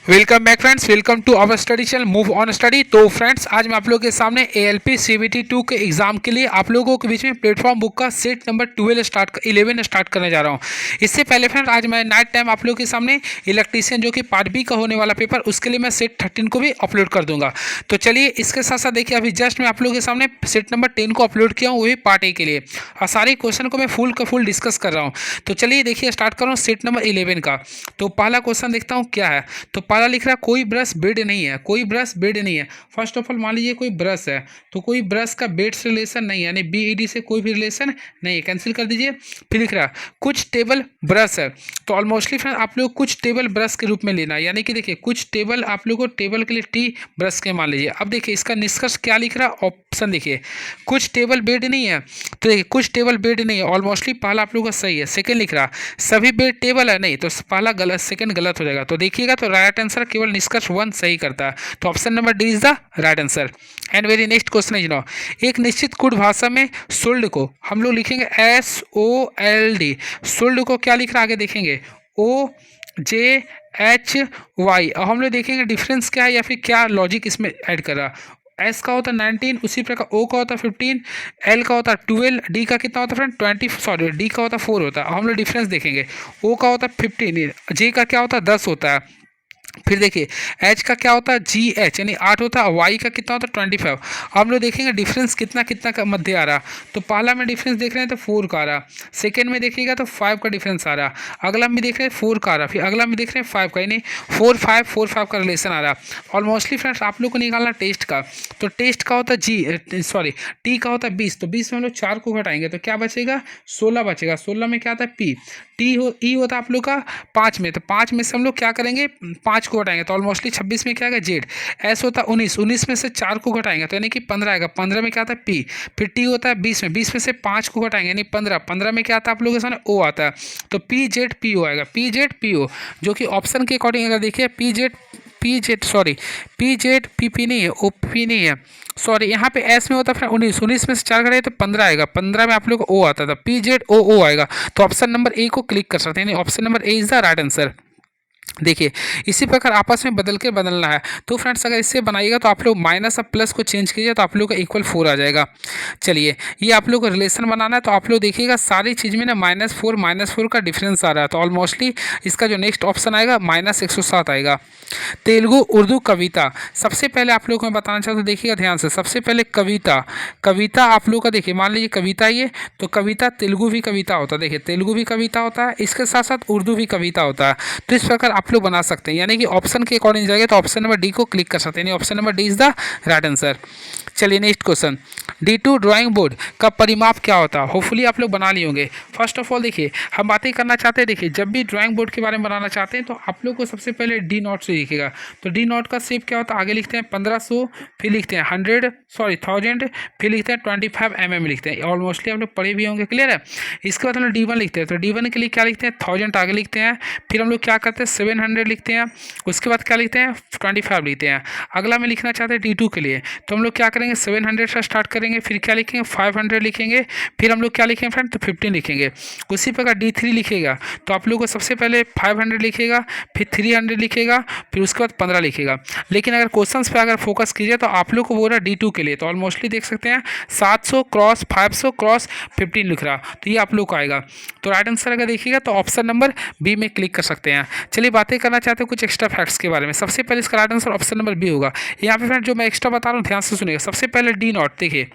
Welcome back friends, welcome to our study channel move on study. तो friends, आज मैं आप लोगों के सामने एएलपी सीबीटी 2 के एग्जाम के लिए आप लोगों के बीच में प्लेटफॉर्म बुक का सेट नंबर 11 स्टार्ट करने जा रहा हूं। इससे पहले फ्रेंड्स, आज मैं नाइट टाइम आप लोगों के सामने इलेक्ट्रीशियन जो कि पार्ट बी का होने वाला पेपर, उसके लिए मैं सेट 13 को भी अपलोड कर दूंगा। तो चलिए, इसके साथ साथ देखिए, अभी जस्ट मैं आप लोगों के सामने सेट नंबर 10 को अपलोड किया हूँ, वो भी पार्ट ए के लिए, और सारे क्वेश्चन को मैं फुल का फुल डिस्कस कर रहा हूँ। तो चलिए देखिए, स्टार्ट कर रहा हूँ सेट नंबर 11 का। तो पहला क्वेश्चन देखता हूँ क्या है। तो पहला लिख रहा है, कोई ब्रश बेड नहीं है, कोई ब्रश बेड नहीं है। फर्स्ट ऑफ ऑल मान लीजिए कोई ब्रश है, तो कोई ब्रश का बेड से रिलेशन नहीं है, यानी बीईडी से कोई भी रिलेशन नहीं है, कैंसिल कर दीजिए। फिर लिख रहा है कुछ टेबल ब्रश है। तो ऑलमोस्टली फ्रेंड, आप लोग कुछ टेबल ब्रश के रूप में लेना, यानी कि देखिए कुछ टेबल आप लोग को टेबल के लिए टी ब्रश के मान लीजिए। अब देखिए इसका निष्कर्ष क्या लिख रहा है, ऑप्शन देखिए, कुछ टेबल बेड नहीं है। तो देखिए कुछ टेबल बेड नहीं है, ऑलमोस्टली पहला आप लोग का सही है। सेकंड लिख रहा सभी बेड टेबल है, नहीं, तो पहला गलत, सेकंड गलत हो जाएगा। तो देखिएगा, तो राइट आंसर केवल निष्कर्ष 1 सही करता है। तो option number D is the right answer. And very next question is now, एक निश्चित कुट भाषा में सोल्ड को हम लोग लिखेंगे SOLD। सोल्ड को क्या लिख रहा है, आगे देखेंगे OJHY। और हम लोग देखेंगे डिफरेंस क्या है, या फिर क्या लॉजिक इसमें ऐड कर रहा। एस का होता है 19, उसी प्रकार ओ का होता है 15, एल का होता है 12, डी का कितना होता है फ्रेंड 20, सॉरी डी का होता है 4 होता है। हम लोग डिफरेंस देखेंगे, ओ का होता है 15, जे का क्या होता है 10 होता है। फिर देखिए एच का क्या होता है GH, यानी 8 होता है। वाई का कितना होता है 25। हम लोग देखेंगे डिफरेंस कितना कितना का मध्य आ रहा। तो पहला में डिफरेंस देख रहे हैं तो 4 का आ रहा, सेकेंड में देखिएगा तो 5 का डिफरेंस आ रहा, अगला में देख रहे हैं 4 का आ रहा, फिर अगला में देख रहे हैं 5 का, यानी 4 5 का रिलेशन आ रहा। ऑलमोस्टली फ्रेंड्स, आप लोग को निकालना टेस्ट का। तो टेस्ट का होता है टी का होता है 20, तो 20 में हम लोग 4 को घटाएंगे तो क्या बचेगा, 16 बचेगा। 16 में क्या आता है पी। टी हो ई होता है आप लोग का 5 में, तो 5 में से हम लोग क्या करेंगे, 5 को घटाएंगे तो ऑलमोस्टली 26 में क्या आएगा जेड। एस होता है 19, 19 में से 4 को घटाएंगे तो यानी कि 15 आएगा। 15 में क्या आता है पी। फिर टी होता है 20 में, 20 में से 5 को घटाएंगे यानी 15, 15 में क्या आता है आप लोगों के सामने ओ आता है। तो PZPO आएगा, PZPO, जो कि ऑप्शन के अकॉर्डिंग अगर देखिए PZ PP नहीं है, OP नहीं है, सॉरी यहाँ पे एस में होता है 19, 19 में से 4 घटाए तो 15 आएगा, 15 में आप लोग को ओ आता था, PZOO आएगा। तो ऑप्शन नंबर ए को क्लिक कर सकते हैं, यानी option number A is the right answer. देखिए इसी प्रकार आपस में बदल के बदलना है। तो फ्रेंड्स, अगर इससे बनाइएगा तो आप लोग माइनस और प्लस को चेंज कीजिए तो आप लोग का इक्वल 4 आ जाएगा। चलिए, ये आप लोग को रिलेशन बनाना है, तो आप लोग देखिएगा सारी चीज़ में ना -4 का डिफरेंस आ रहा है। तो ऑलमोस्टली इसका जो नेक्स्ट ऑप्शन आएगा -107 आएगा। तेलुगु उर्दू कविता, सबसे पहले आप लोग को मैं बताना चाहता हूँ, देखिएगा ध्यान से। सबसे पहले कविता, कविता आप लोग का देखिए, मान लीजिए कविता ये, तो कविता तेलुगु भी कविता होता है। देखिए तेलुगु भी कविता होता है, इसके साथ साथ उर्दू भी कविता होता है। तो इस प्रकार आप लोग बना सकते हैं, यानी कि ऑप्शन के अकॉर्डिंग जाएगा तो ऑप्शन नंबर डी को क्लिक कर सकते हैं, यानी option number D is the right answer. चलिए next question, D2 drawing board का परिमाप क्या होता है। होपफुली आप लोग बना लिए होंगे। फर्स्ट ऑफ ऑल देखिए, हम बातें करना चाहते हैं, देखिए जब भी ड्राइंग बोर्ड के बारे में बनाना चाहते हैं तो आप लोग को सबसे पहले D नॉट से लिखेगा। तो D नॉट का शेप क्या होता है, आगे लिखते हैं 1500, फिर लिखते हैं 1000, फिर लिखते हैं 25 mm लिखते हैं। ऑलमोस्टली आप लोग पढ़े भी होंगे, क्लियर है। इसके बाद हम लोग D1 लिखते हैं, तो D1 के लिए क्या लिखते हैं 1000 आगे लिखते हैं, फिर हम लोग क्या करते हैं 700 लिखते हैं, उसके बाद क्या लिखते हैं 25 लिखते हैं। अगला में लिखना चाहते हैं D2 के लिए, तो हम लोग क्या करेंगे 700 से स्टार्ट करेंगे, फिर क्या लिखेंगे 500 लिखेंगे, फिर हम लोग क्या लिखेंगे फ्रेंड, तो 15 लिखेंगे। उसी प्रकार D3 लिखेगा, तो आप लोग को सबसे पहले 500 लिखेगा, फिर 300 लिखेगा, फिर उसके बाद 15 लिखेगा। लेकिन अगर क्वेश्चंस पे अगर फोकस कीजिए तो आप लोग को बोल रहा है D2 के लिए, तो ऑलमोस्टली देख सकते हैं 700 क्रॉस 500 क्रॉस 15 लिख रहा, तो ये आप लोग को आएगा। तो राइट आंसर अगर देखिएगा तो ऑप्शन नंबर बी में क्लिक कर सकते हैं। चलिए बातें करना चाहते हैं कुछ एक्स्ट्रा फैक्ट्स के बारे में। सबसे पहले इसका right answer option number B होगा। यहाँ पे फ्रेंड जो मैं एक्स्ट्रा बता रहा हूँ ध्यान से सुनिएगा। सबसे पहले D नॉट, देखिए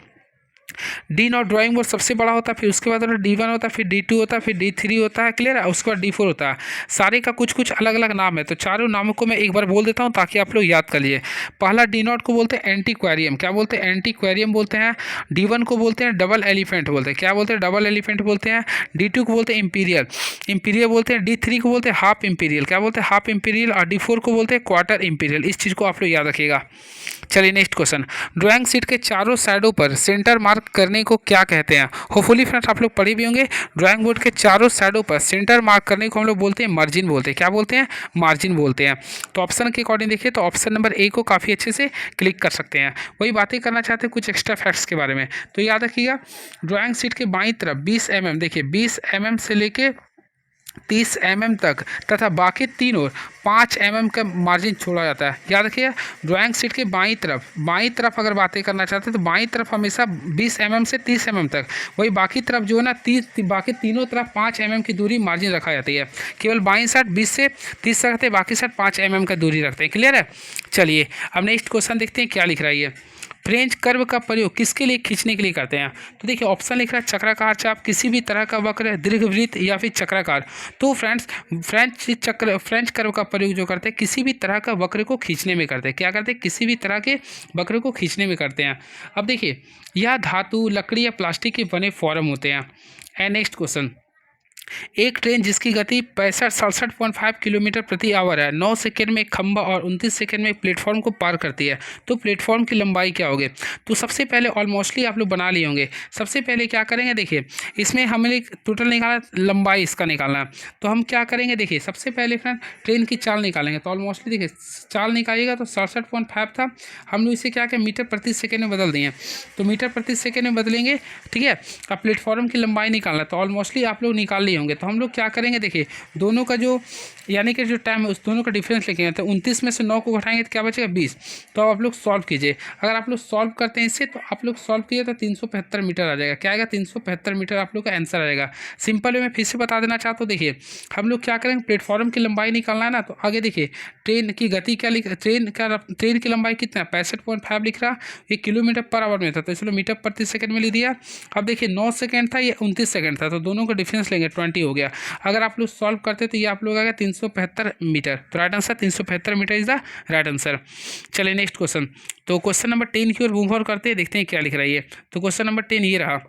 D नॉट ड्राइंग बोर्ड सबसे बड़ा होता है, फिर उसके बाद D1 होता है, फिर D2 होता है, फिर D3 होता है, क्लियर है, उसके बाद D4 होता है। सारे का कुछ कुछ अलग अलग नाम है, तो चारों नामों को मैं एक बार बोल देता हूँ ताकि आप लोग याद कर लिए। पहला D नॉट को बोलते हैं एंटीक्वेरियम, क्या बोलते हैं एंटीक्वेरियम बोलते हैं। D1 को बोलते हैं डबल एलिफेंट बोलते हैं, क्या बोलते हैं डबल एलिफेंट बोलते हैं। D2 को बोलते हैं इंपीरियल, इंपीरियल बोलते हैं। D3 को बोलते हैं हाफ इंपीरियल, क्या बोलते हैं हाफ इंपीरियल। और D4 को बोलते हैं क्वार्टर इंपीरियल। इस चीज़ को आप लोग याद रखिएगा। चलिए नेक्स्ट क्वेश्चन, ड्राइंग शीट के चारों साइडों पर सेंटर मार्क करने को क्या कहते हैं। होपफुली फ्रेंड्स आप लोग पढ़े भी होंगे। ड्राइंग बोर्ड के चारों साइडों पर सेंटर मार्क करने को हम लोग बोलते हैं मार्जिन बोलते हैं, क्या बोलते हैं मार्जिन बोलते हैं। तो ऑप्शन के अकॉर्डिंग देखिए तो ऑप्शन नंबर ए को काफ़ी अच्छे से क्लिक कर सकते हैं। वही बातें करना चाहते हैं कुछ एक्स्ट्रा फैक्ट्स के बारे में, तो याद रखिएगा ड्राइंग शीट के बाईं तरफ 20 mm, देखिए 20 mm से लेके 30 mm तक तथा बाकी तीन और 5 mm का मार्जिन छोड़ा जाता है। याद रखिए, ड्राइंग शीट के बाईं तरफ अगर बातें करना चाहते हैं तो बाईं तरफ हमेशा 20 mm से 30 mm तक, वही बाकी तरफ जो है ना बाकी तीनों तरफ 5 mm की दूरी मार्जिन रखा जाती है। केवल बाईं साइड 20 से 30 तक रखते हैं, बाकी साइड 5 mm का दूरी रखते हैं। क्लियर है। चलिए अब नेक्स्ट क्वेश्चन देखते हैं क्या लिख रहा है ये। फ्रेंच कर्व का प्रयोग किसके लिए खींचने के लिए करते हैं? तो देखिए ऑप्शन लिख रहा है चक्राकार चाप, किसी भी तरह का वक्र, दीर्घवृत्त या फिर चक्राकार। तो फ्रेंड्स फ्रेंच कर्व का प्रयोग जो करते हैं किसी भी तरह का वक्र को खींचने में करते हैं। क्या करते हैं? किसी भी तरह के वक्र को खींचने में करते हैं। अब देखिए यह धातु, लकड़ी या प्लास्टिक के बने फॉर्म होते हैं। एंड नेक्स्ट क्वेश्चन, एक ट्रेन जिसकी गति 67.5 किलोमीटर प्रति आवर है, 9 सेकेंड में एक खंभा और 29 सेकेंड में एक प्लेटफॉर्म को पार करती है, तो प्लेटफॉर्म की लंबाई क्या होगी? तो सबसे पहले ऑलमोस्टली आप लोग बना लिए होंगे। सबसे पहले क्या करेंगे, देखिए इसमें हमें टोटल निकालना, लंबाई इसका निकालना है। तो हम क्या करेंगे, देखिए सबसे पहले फ्रेंड ट्रेन की चाल निकालेंगे। तो ऑलमोस्टली देखिए चाल निकालिएगा तो 67.5 था, हम लोग इसे क्या क्या मीटर प्रति सेकेंड में बदल दिए, तो मीटर प्रति सेकेंड में बदलेंगे। ठीक है। अब प्लेटफॉर्म की लंबाई निकालना, तो ऑलमोस्टली आप लोग निकाल लिए होंगे। तो हम लोग क्या करेंगे, देखिए दोनों का जो यानी कि जो टाइम है उस दोनों का डिफरेंस लिखेंगे। तो 29 में से 9 को घटाएंगे तो क्या बचेगा 20। तो अब आप लोग सॉल्व कीजिए। अगर आप लोग सॉल्व करते हैं इससे, तो आप लोग सॉल्व कीजिए तो 375 मीटर आ जाएगा। क्या आएगा? 375 मीटर आप लोग का आंसर आएगा। सिंपल वे में फिर से बता देना चाहता हूँ, देखिए हम लोग क्या करेंगे, प्लेटफॉर्म की लंबाई निकालना है ना। तो आगे देखिए ट्रेन की गति क्या ट्रेन की लंबाई कितना है, 65.5 लिख रहा, ये किलोमीटर पर आवर में था, तो इसलिए मीटर प्रति सेकंड में लिख दिया। अब देखिए 9 सेकंड था, ये 29 सेकंड था, तो दोनों का डिफरेंस लेंगे 20 हो गया। अगर आप लोग सॉल्व करते तो ये आप लोग आएगा 375 मीटर। तो right answer 375 metre is the right answer. चलिए नेक्स्ट क्वेश्चन, तो क्वेश्चन नंबर 10 की ओर मूव फॉर करते हैं, देखते हैं क्या लिख रहा है ये। तो क्वेश्चन नंबर 10 ये रहा,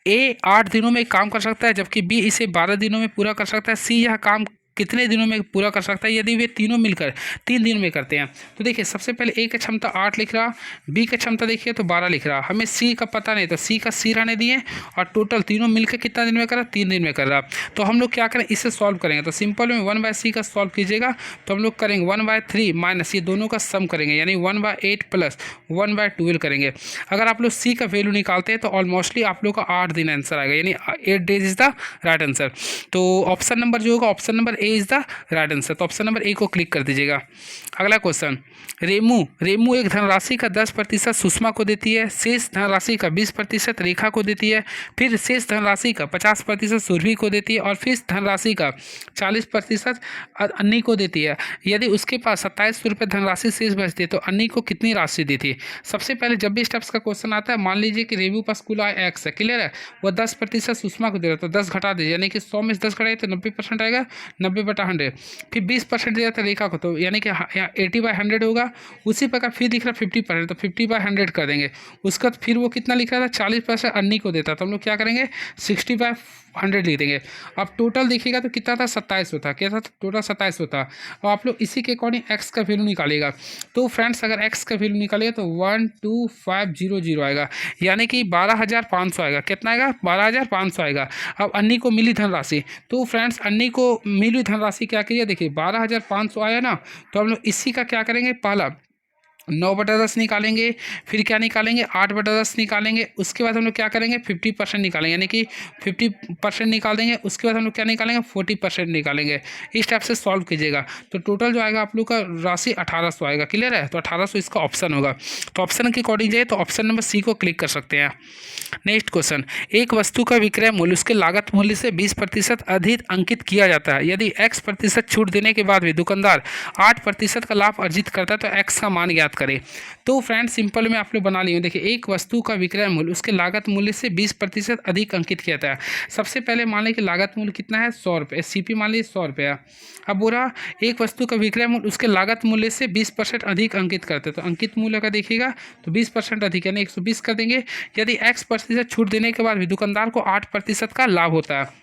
ए 8 दिनों में काम कर सकता है जबकि बी इसे 12 दिनों में पूरा कर सकता है। सी यह काम कितने दिनों में पूरा कर सकता है यदि वे तीनों मिलकर 3 दिन में करते हैं? तो देखिए सबसे पहले ए का क्षमता 8 लिख रहा, बी का क्षमता देखिए तो 12 लिख रहा, हमें सी का पता नहीं, तो सी का सी रहने दिए, और टोटल तीनों मिलकर कितना दिन में कर रहा? 3 दिन में कर रहा। तो हम लोग क्या करें, इसे सॉल्व करेंगे। तो सिंपल में 1/c का सॉल्व कीजिएगा, तो हम लोग करेंगे 1/3 माइनस ये दोनों का सम करेंगे, यानी 1/8 प्लस 1/12 करेंगे। अगर आप लोग सी का वैल्यू निकालते हैं तो ऑलमोस्टली आप लोग का 8 दिन आंसर आएगा, यानी 8 days is the right answer. तो ऑप्शन नंबर जो होगा, option number A is the right answer. तो ऑप्शन नंबर ए को क्लिक कर दीजिएगा। अगला क्वेश्चन, रेमू एक धनराशि का 10% सुषमा को देती है, शेष धनराशि का 20% रेखा को देती है, फिर शेष धनराशि का 50% सुरभि को देती है, और फिर धनराशि का 40% अन्नी को देती है। यदि उसके पास 27 रुपये धनराशि शेष बचती है तो अन्नी को कितनी राशि दी थी? सबसे पहले जब भी स्टेप्स का क्वेश्चन आता है, मान लीजिए कि रेमू पास कुल आय एक्स है, क्लियर है, वो 10% सुषमा को दे रहा है, तो 10 घटा दीजिए, यानी कि 100 में से 10 घटाइए तो 90% आएगा, 90/100। फिर 20% दिया था रेखा को, तो यानी कि 80/100 होगा। उसी प्रकार फिर लिख रहा 50%, तो 50/100 कर देंगे। उसका फिर वो कितना लिख रहा था, 40% अन्नी को देता, तो हम लोग क्या करेंगे 60/100 लिख देंगे। अब टोटल देखिएगा तो कितना था, 27 होता, क्या था टोटल 27 होता। और आप लोग इसी के अकॉर्डिंग एक्स का वैल्यू निकालेगा। तो फ्रेंड्स अगर एक्स का वैल्यू निकालेगा तो 12500 आएगा, यानी कि 12,500 आएगा। कितना आएगा? 12,500 आएगा। अब अन्नी को मिली धनराशि, तो फ्रेंड्स अन्नी को मिली धनराशि क्या कीजिए, देखिए 12,500 आया ना, तो हम लोग इसी का क्या करेंगे, पहला 9/10 निकालेंगे, फिर क्या निकालेंगे 8/10 निकालेंगे, उसके बाद हम लोग क्या करेंगे 50% निकालेंगे, यानी कि 50% निकाल देंगे। उसके बाद हम लोग क्या निकालेंगे 40% निकालेंगे। इस टाइप से सॉल्व कीजिएगा, तो टोटल जो आएगा आप लोग का राशि 1800 आएगा। क्लियर है? तो 1800 इसका ऑप्शन होगा। तो ऑप्शन के अकॉर्डिंग जाए तो ऑप्शन नंबर सी को क्लिक कर सकते हैं। नेक्स्ट क्वेश्चन, एक वस्तु का विक्रय मूल्य उसके लागत मूल्य से 20% अधिक अंकित किया जाता है। यदि x% छूट देने के बाद भी दुकानदार 8% का लाभ अर्जित करता है तो x का मान ज्ञात करें। तो फ्रेंड्स सिंपल में आप लोग बना लिए, देखिए एक वस्तु का विक्रय मूल्य उसके लागत मूल्य से 20% अधिक अंकित किया जाता है। सबसे पहले मान लें कि लागत मूल्य कितना है 100 रुपये, CP मान लीजिए 100 रुपया। अब बोला एक वस्तु का विक्रय मूल्य उसके लागत मूल्य से 20% अधिक अंकित करते हैं, तो अंकित मूल्य का देखिएगा तो 20% अधिक यानी 120 कर देंगे। यदि x% छूट देने के बाद भी दुकानदार को 8% का लाभ होता है,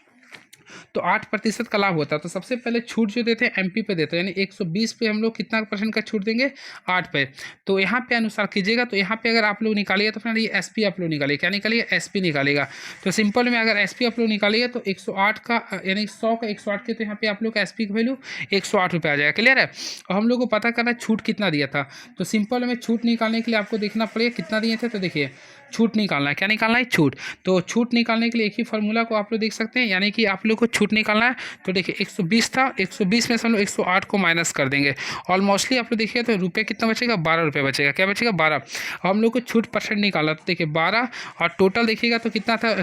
तो 8% का लाभ होता है। तो सबसे पहले छूट जो देते हैं MP पे देते हैं, यानी 120 पे हम लोग कितना % का छूट देंगे 8 पे। तो यहाँ पे अनुसार कीजिएगा, तो यहाँ पे अगर आप लोग निकालिए तो फ्रेंड ये SP आप लोग निकालिए, क्या निकालिए SP निकालेगा। तो सिंपल में अगर SP आप लोग निकालिए तो 108 का यानी 100 का 108 के, तो यहाँ पे आप लोग का SP की वैल्यू 108 रुपये आ जाएगा। क्लियर है? और हम लोग को पता करना है छूट कितना दिया था, तो सिंपल में छूट निकालने के लिए आपको देखना पड़ेगा कितना दिए थे। तो देखिए छूट निकालना है, क्या निकालना है छूट। तो छूट निकालने के लिए एक ही फार्मूला को आप लोग देख सकते हैं, यानी कि आप लोग लोग को छूट निकालना है। तो देखिए 120 था, 120 में से हम लोग 108 को माइनस कर देंगे। ऑलमोस्टली आप लोग देखिए तो रुपये कितना बचेगा, 12 रुपये बचेगा। क्या बचेगा, 12। हम लोग को छूट परसेंट निकाला तो देखिए 12, और टोटल देखिएगा तो कितना था,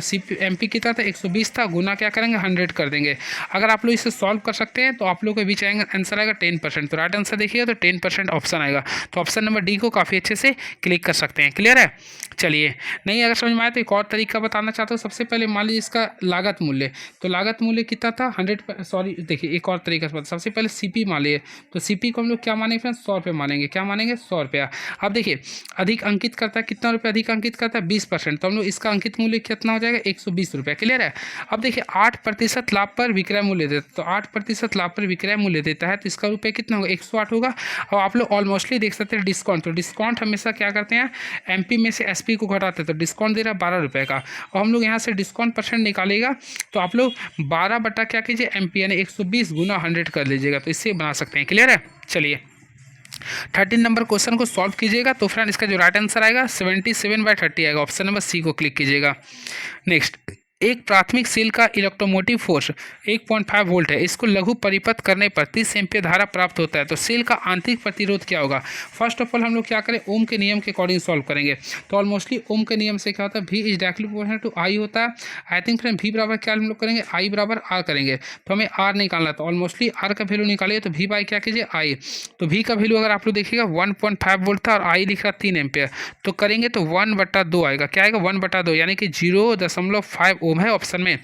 MP कितना था, 120 था, गुना क्या करेंगे, 100 कर देंगे। अगर आप लोग इसे सॉल्व कर सकते हैं तो आप लोग के बीच आएंगे आंसर आएगा 10%। तो राइट आंसर देखिएगा तो 10% ऑप्शन आएगा। तो ऑप्शन नंबर डी को काफ़ी अच्छे से क्लिक कर सकते हैं। क्लियर है। चलिए, नहीं अगर समझ में आए तो एक और तरीका बताना चाहता हूँ। सबसे पहले मान लीजिए इसका लागत मूल्य, तो लागत मूल्य कितना था, 100, सॉरी देखिए एक और तरीका से सबसे पहले CP मान लिए। तो CP को हम लोग क्या मानेंगे फ्रेंड्स, 100 रुपये मानेंगे। क्या मानेंगे, 100 रुपया। अब देखिए अधिक अंकित करता है, कितना रुपये अधिक अंकित करता है, 20%। तो हम लोग इसका अंकित मूल्य कितना हो जाएगा, 120 रुपये। क्लियर है। अब देखिए 8% लाभ पर विक्रय मूल्य देता है, तो 8% लाभ पर विक्रय मूल्य देता है, तो इसका रुपये कितना होगा, 108 होगा। और आप लोग ऑलमोस्टली देख सकते हैं डिस्काउंट, तो डिस्काउंट हमेशा क्या करते हैं, MP में से SP को घटाते हैं, तो डिस्काउंट दे रहा है 12 रुपये का। और हम लोग यहाँ से डिस्काउंट परसेंट निकालेगा, तो आप लोग 12 बटा क्या कीजिए, MP यानी 120 गुना 100 कर लीजिएगा, तो इससे बना सकते हैं। क्लियर है। चलिए 13 नंबर क्वेश्चन को सॉल्व कीजिएगा। तो फ्रेंड इसका जो राइट आंसर आएगा 77/30 आएगा। ऑप्शन नंबर C को क्लिक कीजिएगा। नेक्स्ट, एक प्राथमिक सेल का इलेक्ट्रोमोटिव फोर्स 1.5 वोल्ट है, इसको लघु परिपथ करने पर 30 एम्पीयर धारा प्राप्त होता है, तो सेल का आंतरिक प्रतिरोध क्या होगा। फर्स्ट ऑफ ऑल हम लोग क्या करें, ओम के नियम के अकॉर्डिंग सॉल्व करेंगे। तो ऑलमोस्टली ओम के नियम से क्या होता है, V is directly proportional to I होता है। आई थिंक फ्रेंड V बराबर क्या हम लोग करेंगे, I बराबर R करेंगे। तो हमें R निकालना है, तो ऑलमोस्टली R का वैल्यू निकालिए, तो V बाई क्या कीजिए, I। तो V का वैल्यू अगर आप लोग देखिएगा 1.5 वोल्ट था, और I लिख रहा 3 एम्पीयर, तो करेंगे तो 1/2 आएगा। क्या आएगा, 1/2, यानी कि 0.5 ओम है ऑप्शन में।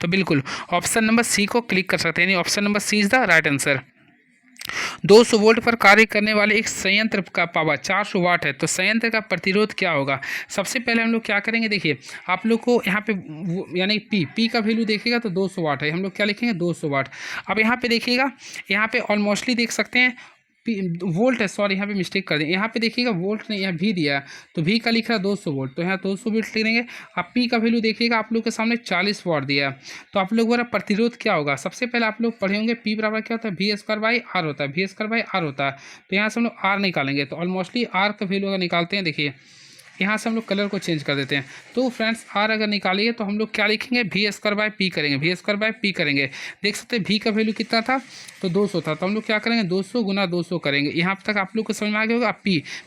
तो बिल्कुल ऑप्शन नंबर C को क्लिक कर सकते हैं, यानी option number C is the right answer. 200 volt पर कार्य करने वाले एक संयंत्र का पावर 400 वाट है, तो संयंत्र का प्रतिरोध क्या होगा। सबसे पहले हम लोग क्या करेंगे, देखिए आप लोग को यहाँ पे यानी P का वैल्यू देखिएगा तो 200 वाट है, हम लोग क्या लिखेंगे, 200 वाट। अब यहाँ पे देखिएगा, यहाँ पे ऑलमोस्टली देख सकते हैं वोल्ट है, सॉरी यहाँ पे मिस्टेक कर दें, यहाँ पे देखिएगा वोल्ट नहीं, यहाँ V दिया है, तो V का लिख रहा है 200 वोल्ट, तो यहाँ 200 वोल्ट लिख देंगे। अब P का वैल्यू देखिएगा आप लोग के सामने 40 वाट दिया है, तो आप लोग द्वारा प्रतिरोध क्या होगा। सबसे पहले आप लोग पढ़े होंगे P बराबर क्या होता है, V² R होता है, V² R होता है। तो यहाँ से हम लोग R निकालेंगे, तो ऑलमोस्टली R का वैल्यू अगर निकालते हैं, देखिए यहाँ से हम लोग कलर को चेंज कर देते हैं। तो फ्रेंड्स R अगर निकालिए तो हम लोग क्या लिखेंगे, V² करेंगे, V² करेंगे। देख सकते हैं V का वैल्यू कितना था, तो 200 था, तो हम लोग क्या करेंगे, 200 गुना 200 करेंगे। यहाँ तक आप लोग को समझ में आ गया होगा।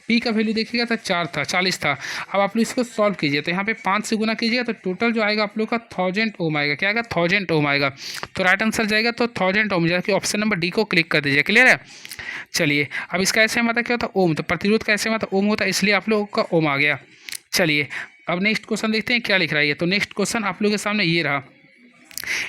P का वैल्यू देखिएगा तो 40 था। अब आप लोग इसको सॉल्व कीजिए, तो यहाँ पे 5 से गुना कीजिएगा, तो टोटल जो आएगा आप लोग का 1000 ओम आएगा। क्या आएगा, 1000 ओम आएगा। तो राइट आंसर जाएगा तो 1000 ओम, जाकर ऑप्शन नंबर D को क्लिक कर दीजिए। क्लियर है। चलिए अब इसका ऐसे मतलब क्या होता है, ओम, तो प्रतिरोध का ऐसे मतलब ओम होता है, इसलिए आप लोगों का ओम आ गया। चलिए अब नेक्स्ट क्वेश्चन देखते हैं क्या लिख रहा है ये। तो नेक्स्ट क्वेश्चन आप लोगों के सामने ये रहा,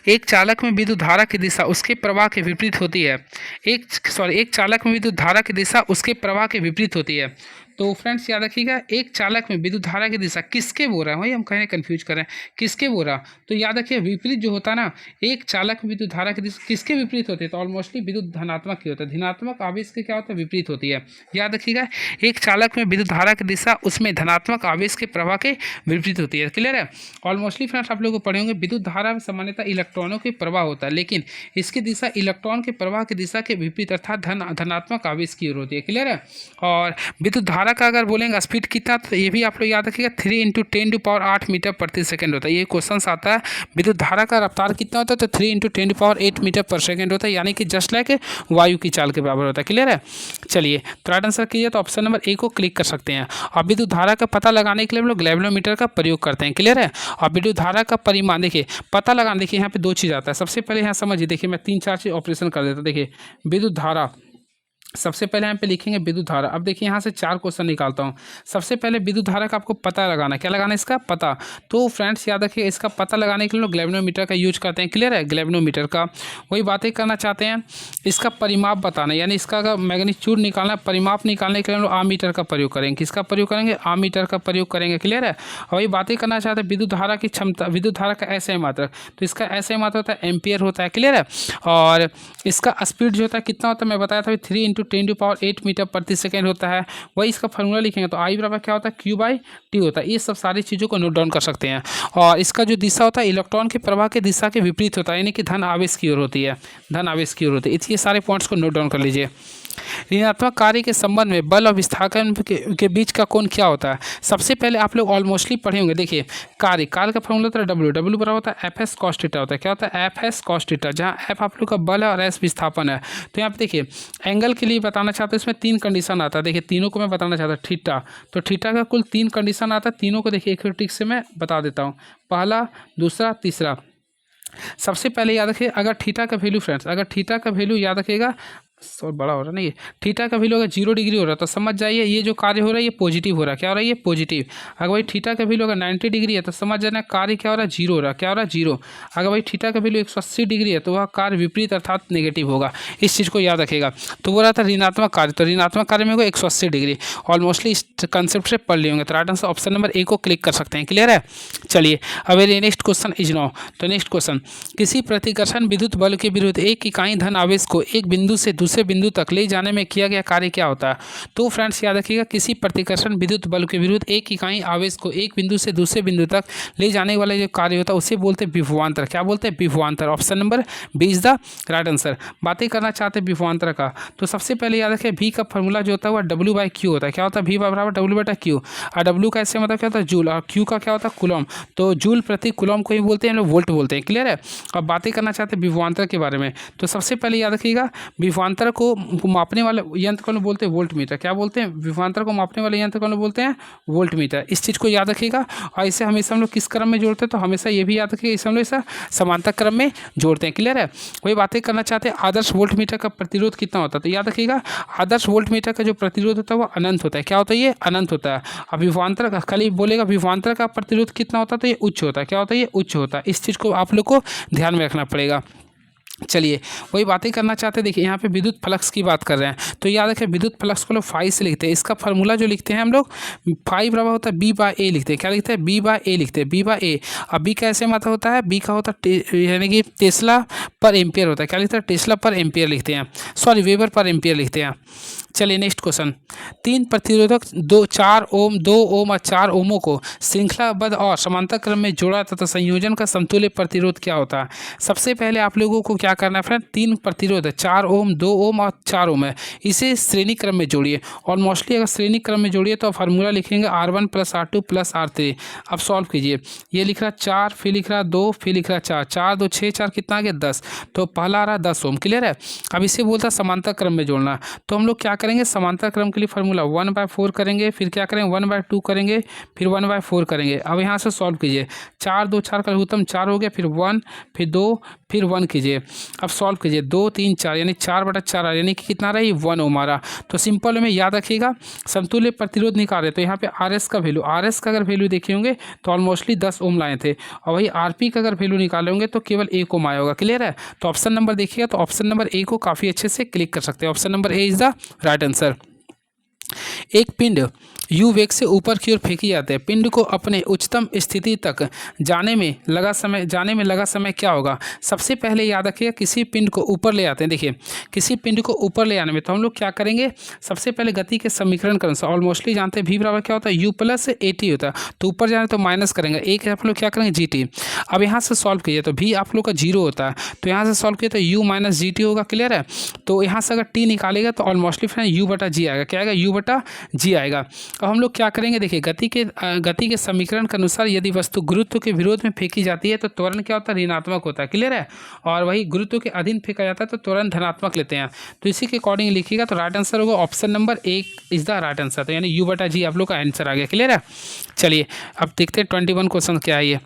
एक चालक में विद्युत धारा की दिशा उसके प्रवाह के विपरीत होती है। एक चालक में विद्युत धारा की दिशा उसके प्रवाह के विपरीत होती है। तो फ्रेंड्स याद रखिएगा, एक चालक में विद्युत धारा की दिशा किसके बोल रहा है, वही हम कहीं कंफ्यूज कर रहे हैं, किसके बोल रहा। तो याद रखिए विपरीत जो होता है ना, एक चालक में विद्युत धारा की दिशा किसके विपरीत होती है, तो ऑलमोस्टली विद्युत धनात्मक की होता है। धनात्मक आवेश के क्या होता है, विपरीत होती है। याद रखिएगा एक चालक में विद्युत धारा की दिशा उसमें धनात्मक आवेश के प्रवाह के विपरीत होती है। क्लियर है। ऑलमोस्टली फ्रेंड्स आप लोग को पढ़े होंगे, विद्युत धारा में सामान्यतः इलेक्ट्रॉनों के प्रवाह होता है, लेकिन इसकी दिशा इलेक्ट्रॉन के प्रवाह की दिशा के विपरीत अर्थात धनात्मक आवेश की ओर होती है। क्लियर है। और विद्युत धारा का अगर बोलेंगे स्पीड कितना, तो ये भी आप लोग याद रखिएगा 3 × 10⁸ मीटर प्रति सेकंड होता है। ये क्वेश्चन आता है विद्युत धारा का रफ्तार कितना होता है, तो 3 × 10⁸ मीटर पर सेकंड होता है, यानी कि जस्ट लाइक वायु की चाल के बराबर होता है। क्लियर है। चलिए तो राइट आंसर कीजिए, तो ऑप्शन नंबर A को क्लिक कर सकते हैं। और विद्युत धारा का पता लगाने के लिए हम लोग गैल्वेनोमीटर का प्रयोग करते हैं। क्लियर है। और विद्युत धारा का परिमाण देखिए, पता लगाना, देखिए यहाँ पे 2 चीज़ आता है। सबसे पहले यहाँ समझिए, देखिए मैं 3-4 चीज़ ऑपरेशन कर देता हूँ। देखिए विद्युत धारा, सबसे पहले यहाँ पे लिखेंगे विद्युत धारा। अब देखिए यहाँ से 4 क्वेश्चन निकालता हूँ। सबसे पहले विद्युत धारा का आपको पता लगाना, क्या लगाना है, इसका पता। तो फ्रेंड्स याद रखिए इसका पता लगाने के लिए लोग गैल्वेनोमीटर का यूज करते हैं। क्लियर है। गैल्वेनोमीटर का वही बातें करना चाहते हैं। इसका परिमाप बताना, यानी इसका अगर मैग्नीट्यूड निकालना, परिमाप निकालने के लिए लोग आमीटर का प्रयोग करेंगे। किसका प्रयोग करेंगे, आमीटर का प्रयोग करेंगे। क्लियर है। और वही बातें करना चाहते हैं विद्युत धारा की क्षमता, विद्युत धारा का ऐसे मात्रक, तो इसका ऐसे मात्रक होता है एम्पियर होता है। क्लियर है। और इसका स्पीड जो होता है कितना होता है, मैं बताया था 3 × 10⁸ मीटर प्रति सेकंड होता है। वही इसका फॉर्मूला लिखेंगे, तो I बराबर क्या होता है, Q/T होता है। ये सब सारी चीज़ों को नोट डाउन कर सकते हैं। और इसका जो दिशा होता है इलेक्ट्रॉन के प्रवाह के दिशा के विपरीत होता है, यानी कि धन आवेश की ओर होती है, धन आवेश की ओर होती है। इसलिए सारे पॉइंट्स को नोट डाउन कर लीजिए। ऋणात्मक कार्य के संबंध में बल और विस्थापन के बीच का कोण क्या होता है? सबसे पहले आप लोग ऑलमोस्टली पढ़े होंगे। देखिए कार्य का फॉर्मूला होता है डब्ल्यू, डब्ल्यू बराबर होता है एफ एस कॉस थीटा होता है। क्या होता है? एफ एस कॉस थीटा, जहाँ एफ आप लोग का बल है और एस विस्थापन है। तो यहाँ पे देखिए एंगल के लिए बताना चाहते हैं, इसमें 3 कंडीशन आता है। देखिए तीनों को मैं बताना चाहता हूँ। थीटा, तो थीटा का कुल 3 कंडीशन आता है, तीनों को देखिए एक ट्रिक से मैं बता देता हूँ। पहला, दूसरा, तीसरा। सबसे पहले याद रखिए, अगर थीटा का वैल्यू फ्रेंड्स, अगर थीटा का वैल्यू याद रखिएगा, और बड़ा हो रहा है ना, ये थीटा का वैल्यू अगर 0 डिग्री हो रहा है तो समझ जाइए ये जो कार्य हो रहा है ये पॉजिटिव हो रहा है। क्या हो रहा है? ये पॉजिटिव। अगर भाई थीटा का वैल्यू अगर 90 डिग्री है तो समझ जाना कार्य क्या हो रहा है? 0 हो रहा है। क्या हो रहा है? 0। अगर भाई थीटा का वैल्यू 180 डिग्री है तो वह कार्य विपरीत अर्थात नेगेटिव होगा। इस चीज़ को याद रखेगा। तो वो रहा था ऋणात्मक कार्य, तो ऋणात्मक कार्य में होगा 180 डिग्री। ऑलमोस्टली इस कंसेप्ट से पढ़ लिए होंगे। तो right answer option number A को क्लिक कर सकते हैं। क्लियर है? चलिए अब ये नेक्स्ट क्वेश्चन इज नाउ। तो नेक्स्ट क्वेश्चन, किसी प्रतिकर्षण विद्युत बल के विरुद्ध एक इकाई धन आवेश को एक बिंदु से दूसरे बिंदु तक ले जाने में किया गया कार्य क्या होता है? तो फ्रेंड्स याद रखिएगा, किसी प्रतिकर्षण विद्युत बल के विरुद्ध एक इकाई आवेश को एक बिंदु से दूसरे बिंदु तक ले जाने वाला जो कार्य होता है उसे बोलते हैं विभवांतर। क्या बोलते हैं? विभवांतर। Option number B is the right answer. बातें करना चाहते हैं विभवांतर का, तो सबसे पहले याद रखिए V का फॉर्मूला जो होता है वह W बाई क्यू होता है। क्या होता है? V बराबर W बटा क्यू। और W का ऐसे मतलब क्या होता है? जूल। और Q का क्या होता है? कूलम। तो जूल प्रति कूलम को ही बोलते हैं हम लोग वोल्ट बोलते हैं। क्लियर है? अब बातें करना चाहते हैं विभवांतर के बारे में, तो सबसे पहले याद रखिएगा विभवांतर को मापने वाले यंत्र को बोलते हैं वोल्ट मीटर। क्या बोलते हैं? विभवांतर को मापने वाले यंत्र को बोलते हैं वोल्ट मीटर। इस चीज़ को याद रखिएगा। और इसे हमेशा हम लोग किस क्रम में जोड़ते हैं? तो हमेशा ये भी याद रखिएगा, इसे हम लोग इसे समांतर क्रम में जोड़ते हैं। क्लियर है? वही बातें करना चाहते हैं आदर्श वोल्ट मीटर का प्रतिरोध कितना होता है? तो याद रखिएगा आदर्श वोल्ट मीटर का जो प्रतिरोध होता है वो अनंत होता है। क्या होता है? ये अनंत होता है। अब विभवांतर का खाली बोलेगा विभवांतर का प्रतिरोध कितना होता है? तो ये उच्च होता है। क्या होता है? ये उच्च होता है। इस चीज़ को आप लोग को ध्यान में रखना पड़ेगा। चलिए वही बातें करना चाहते हैं। देखिए यहाँ पे विद्युत फ्लक्स की बात कर रहे हैं, तो याद रखें विद्युत फ्लक्स को लोग फाई से लिखते हैं। इसका फार्मूला जो लिखते हैं हम लोग फाई बराबर होता है बी बाय ए लिखते हैं। क्या लिखते हैं? बी बाय ए लिखते हैं। बी बाय ए। अब बी कैसे मतलब होता है? बी का होता है यानी कि टेस्ला पर एम्पियर होता है। क्या लिखते हैं? टेस्ला पर एम्पियर लिखते हैं, सॉरी वेबर पर एम्पियर लिखते हैं। चलिए नेक्स्ट क्वेश्चन, 3 प्रतिरोधक 4 ओम 2 ओम और 4 ओमों को श्रृंखलाबद्ध और समांतर क्रम में जोड़ा तथा संयोजन का समतुल्य प्रतिरोध क्या होता है? सबसे पहले आप लोगों को क्या करना है फ्रेंड? 3 प्रतिरोध 4 ओम 2 ओम और 4 ओम है, इसे श्रेणी क्रम में जोड़िए। और मोस्टली अगर श्रेणी क्रम में जोड़िए तो फार्मूला लिखेंगे R1 + R2 + R3। अब सॉल्व कीजिए। ये लिख रहा 4, फिर लिख रहा 2, फिर लिख रहा 4, 4 2 6 4 कितना आ गया? 10। तो पहला आ रहा 10 ओम। क्लियर है? अब इसे बोलता है समांतर क्रम में जोड़ना। तो हम लोग क्या करेंगे? समांतर क्रम के लिए फार्मूला 1/4 करेंगे, फिर क्या करेंगे? 1/2 करेंगे, फिर 1/4 करेंगे। अब यहाँ से सॉल्व कीजिए। 4 2 4 का लघुत्तम 4 हो गया, फिर 1, फिर 2, फिर 1 कीजिए। अब सॉल्व कीजिए। 2 3 4 यानी 4/4 यानी कि कितना रहा? 1 ओम आ रहा। तो सिंपल में याद रखिएगा समतुल्य प्रतिरोध निकाल रहे तो यहाँ पे RS का वैल्यू, RS का अगर वैल्यू देखे होंगे तो ऑलमोस्टली 10 ओम लाए थे, और वही RP का अगर वैल्यू निकाले होंगे तो केवल 1 ओम आया होगा। क्लियर है? तो ऑप्शन नंबर देखिएगा तो ऑप्शन नंबर ए को काफ़ी अच्छे से क्लिक कर सकते हैं। Option number A is the right answer. एक पिंड यू वेग से ऊपर की ओर फेंकी जाती है। पिंड को अपने उच्चतम स्थिति तक जाने में लगा समय क्या होगा? सबसे पहले याद रखिएगा किसी पिंड को ऊपर ले आते हैं। देखिए किसी पिंड को ऊपर ले आने में तो हम लोग क्या करेंगे? सबसे पहले गति के समीकरण के अनुसार ऑलमोस्टली जानते हैं V बराबर क्या होता है? U + AT होता है। तो ऊपर जाने तो माइनस करेंगे, एक आप लोग क्या करेंगे? GT। अब यहाँ से सॉल्व कीजिए तो V आप लोग का 0 होता है, तो यहाँ से सॉल्व किया तो U - GT होगा। क्लियर है? तो यहाँ से अगर T निकालेगा तो ऑलमोस्टली फ्रेंड U/G आएगा। क्या आएगा? U/G आएगा। अब हम लोग क्या करेंगे? देखिए गति के समीकरण के अनुसार यदि वस्तु गुरुत्व के विरोध में फेंकी जाती है तो त्वरण क्या होता है? ऋणात्मक होता है। क्लियर है? और वही गुरुत्व के अधीन फेंका जाता है तो त्वरण धनात्मक लेते हैं। तो इसी के अकॉर्डिंग लिखिएगा तो राइट आंसर होगा option number 1 is the right answer. तो यानी U/G आप लोग का आंसर आ गया। क्लियर है? चलिए अब देखते हैं 21 क्वेश्चन क्या है ये।